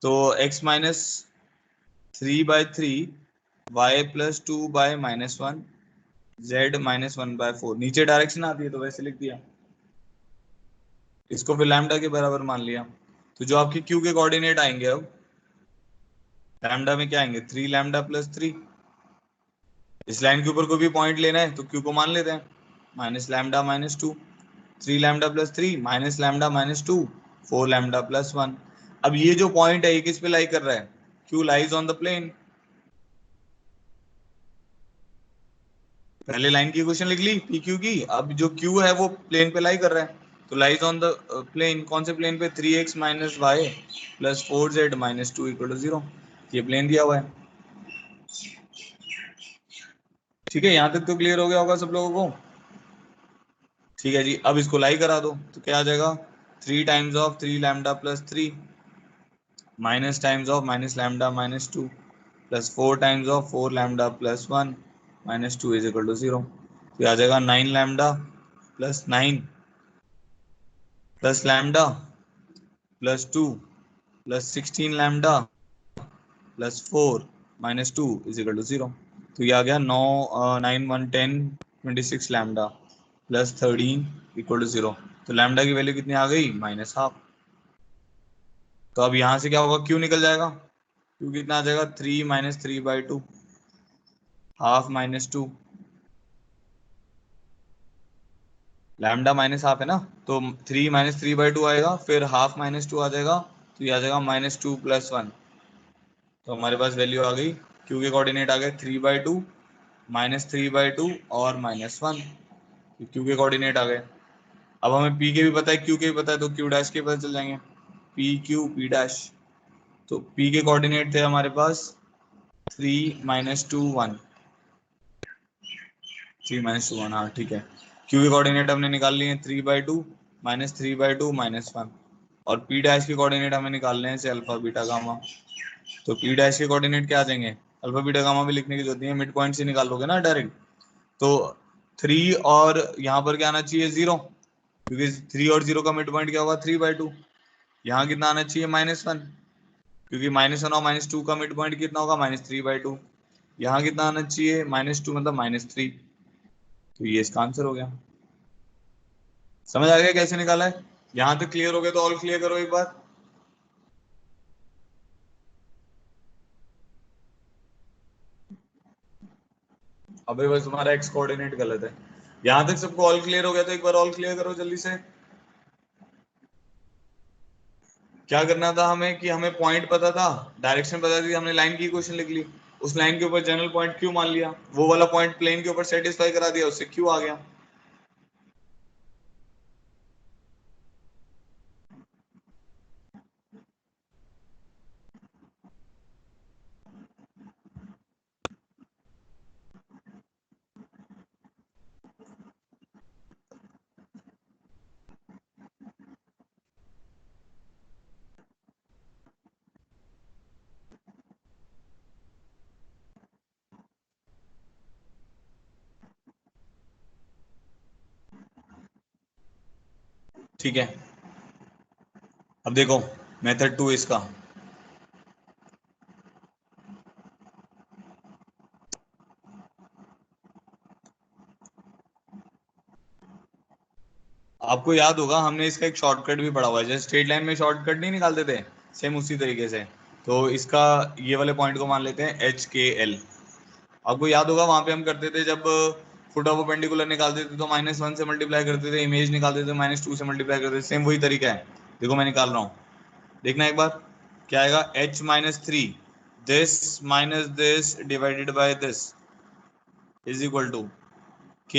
तो x - 3/3, y + 2/-1, z - 1/4, नीचे डायरेक्शन आती है तो वैसे लिख दिया, इसको फिर लैम्डा के बराबर मान लिया। तो जो आपके q के कोऑर्डिनेट आएंगे, अब लैम्डा में क्या आएंगे? 3 लैम्डा + 3। इस लाइन के ऊपर कोई भी पॉइंट लेना है तो q को मान लेते हैं, -λ - 2, 3 लैम्डा + 3 -λ - 2, 4 लैम्डा + 1। अब ये जो पॉइंट है ये किस पे लाई कर रहा है? q lies on the plane. पहले लाइन की इक्वेशन लिख ली पी क्यू की, अब जो q है वो प्लेन पे लाई कर रहा है, तो लाइज ऑन द प्लेन। कौन से प्लेन पे? 3x - y + 4z - 2 = 0। ये प्लेन दिया हुआ है, ठीक है। यहां तक तो क्लियर हो गया होगा सब लोगों को, ठीक है जी। अब इसको लाई करा दो तो क्या आ जाएगा? 3 times of 3 lambda + 3 minus times of -λ - 2 plus 4 times of 4 lambda + 1 - 2 = 0। तो आ जाएगा 9 लैम्डा + 9 प्लस लैम्डा + 2 + 16 लैम्डा + 4 - 2 = 0। तो ये आ गया 9 9 1 10 26 लैम्डा + 13 = 0। तो लैम्डा की वैल्यू कितनी आ गई? -½ तो अब यहां से क्या होगा? क्यू निकल जाएगा, क्यू कितना आ जाएगा? 3 - 3/2, ½ - 2, लैम्डा -½ है ना, तो 3 - 3/2 आएगा, फिर ½ - 2 आ जाएगा, तो ये आ जाएगा -2 + 1। तो हमारे पास वैल्यू आ गई, क्यू के कोऑर्डिनेट आ गए 3/2, -3/2 और -1, क्यू के कोऑर्डिनेट आ गए। अब हमें पी के भी पता है, क्यू के भी पता है, तो क्यू डैश के पता चल जाएंगे, पी क्यू पी डैश। तो पी के कोऑर्डिनेट थे हमारे पास 3 - 2 1, 3 - 2 1, हाँ ठीक है। क्यू के कोऑर्डिनेट हमने निकाल लिए 3/2 -3/2 -1, और पी डैश के कोऑर्डिनेट हमें निकालने हैं से अल्फा बीटा गामा। तो पी डैश के कोऑर्डिनेट क्या आ जाएंगे? अल्फा बीटा गामा भी लिखने की जरूरत नहीं है, मिड पॉइंट से निकालोगे ना डायरेक्ट। तो 3 और यहाँ पर क्या आना चाहिए? 0, क्योंकि 3 और 0 का मिड पॉइंट क्या होगा? 3/2। यहाँ कितना आना चाहिए? -1, क्योंकि -1 और -2 का मिड पॉइंट कितना होगा? -3/2। यहाँ कितना आना चाहिए? -2 मतलब -3। तो ये इसका आंसर हो गया। समझ आ गया कैसे निकाला है? यहां तक क्लियर हो गया तो ऑल क्लियर करो एक बार। अबे बस तुम्हारा एक्स कोऑर्डिनेट गलत है। यहां तक सबको ऑल क्लियर हो गया तो एक बार ऑल क्लियर करो जल्दी से। क्या करना था हमें कि हमें पॉइंट पता था, डायरेक्शन पता थी, हमने लाइन की इक्वेशन लिख ली, उस लाइन के ऊपर जनरल पॉइंट क्यू मान लिया, वो वाला पॉइंट प्लेन के ऊपर सेटिस्फाई करा दिया, उससे क्यू आ गया। ठीक है, अब देखो मेथड 2 इसका। आपको याद होगा हमने इसका एक शॉर्टकट भी पढ़ा हुआ है, जैसे स्ट्रेट लाइन में शॉर्टकट नहीं निकालते थे, सेम उसी तरीके से। तो इसका ये वाले पॉइंट को मान लेते हैं HKL। आपको याद होगा वहां पे हम करते थे जब फुट ऑफ परपेंडिकुलर निकालते थे तो -1 से मल्टीप्लाई करते थे, इमेज निकालते थे -2 से मल्टीप्लाई करते थे, सेम वही तरीका है। देखो मैं निकाल रहा हूँ, देखना एक बार क्या आएगा। h - 3 this minus this divided by this is equal to k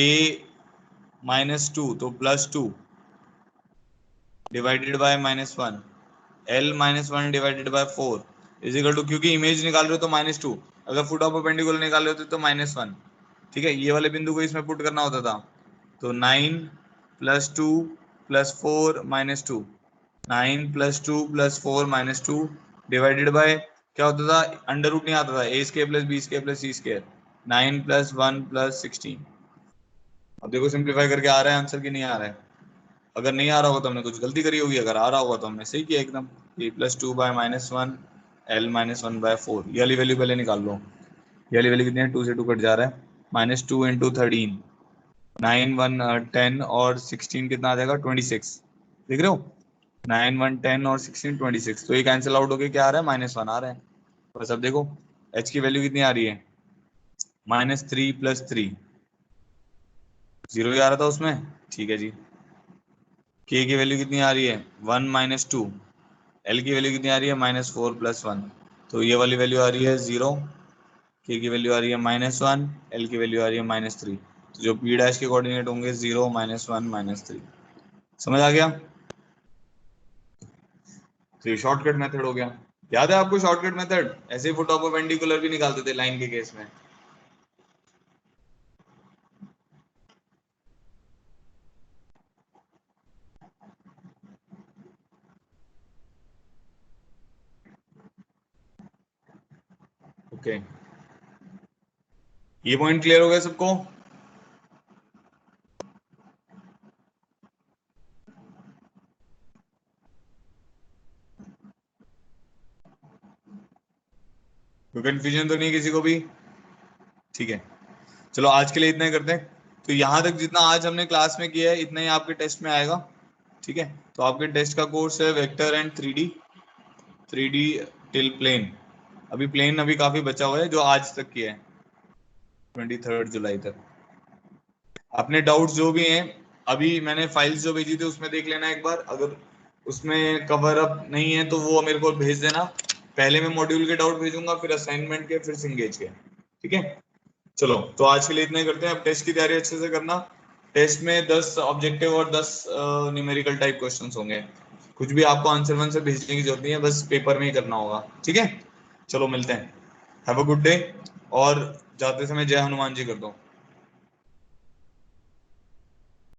-2 तो +2 divided by -1, L - 1 divided by 4 is equal to, क्योंकि इमेज निकाल रहे हो तो -2, अगर फुट ऑफ परपेंडिकुलर निकाले होते तो -1, ठीक है। ये वाले बिंदु को इसमें पुट करना होता था, तो 9 + 2 + 4 - 2, 9 + 2 + 4 - 2 डिवाइडेड बाय क्या होता था, अंडर रूट नहीं आता था, a² + b² + c², 9 + 1 + 16। अब देखो सिंप्लीफाई करके आ रहा है आंसर कि नहीं आ रहा है। अगर नहीं आ रहा होगा तो हमने कुछ गलती करी होगी, अगर आ रहा होगा तो हमने सही किया एकदम। a + 2 / -1 l - 1/4, ये वाली वैल्यू पहले निकाल लो। ये वाली वैल्यू कितनी है, 2 से 2 कट जा रहा है, -2 × 13, 9 1 10 और 16 कितना आ जाएगा, 26, देख रहे हो, 9 1 10 और 16 26, तो ये कैंसिल आउट होके क्या आ रहा है, -1 आ रहा है। बस अब देखो h की वैल्यू कितनी आ रही है, -3 + 3, 0 ही आ रहा था उसमें, ठीक है जी। k की वैल्यू कितनी आ रही है, 1 - 2, l की वैल्यू कितनी आ रही है, -4 + 1, तो ये वाली वैल्यू आ रही है 0, k की वैल्यू आ रही है -1, l की वैल्यू आ रही है -3, तो जो p' के कोऑर्डिनेट होंगे 0 -1 -3। समझ आ गया, तो ये शॉर्टकट मेथड हो गया। याद है आपको शॉर्टकट मेथड, ऐसे ही फुट ऑफ परपेंडिकुलर भी निकालते थे लाइन के केस में। ओके, ये पॉइंट क्लियर हो गया सबको। कोई कंफ्यूजन तो नहीं किसी को भी, ठीक है। चलो आज के लिए इतना ही करते हैं। तो यहाँ तक जितना आज हमने क्लास में किया है इतना ही आपके टेस्ट में आएगा, ठीक है। तो आपके टेस्ट का कोर्स है vector and 3D till plane. अभी प्लेन अभी काफी बचा हुआ है जो आज तक किया है, 23 जुलाई तक। अपने डाउट्स जो भी हैं, अभी मैंने फाइल्स जो भेजी थी उसमें देख लेना एक बार, अगर उसमें कवर अप नहीं है तो वो मेरे को भेज देना। पहले मैं मॉड्यूल के डाउट भेजूंगा, फिर असाइनमेंट के, फिर सिंगेज के, ठीक है। चलो तो आज के लिए इतना ही करते हैं। अब टेस्ट की तैयारी अच्छे से करना। टेस्ट में 10 ऑब्जेक्टिव और 10 न्यूमेरिकल टाइप क्वेश्चंस होंगे। कुछ भी आपको आंसर वन से भेजने की जरूरत नहीं है, बस पेपर में ही करना होगा, ठीक है। चलो मिलते हैं, हैव अ गुड डे। और जाते समय जय हनुमान जी कर दो।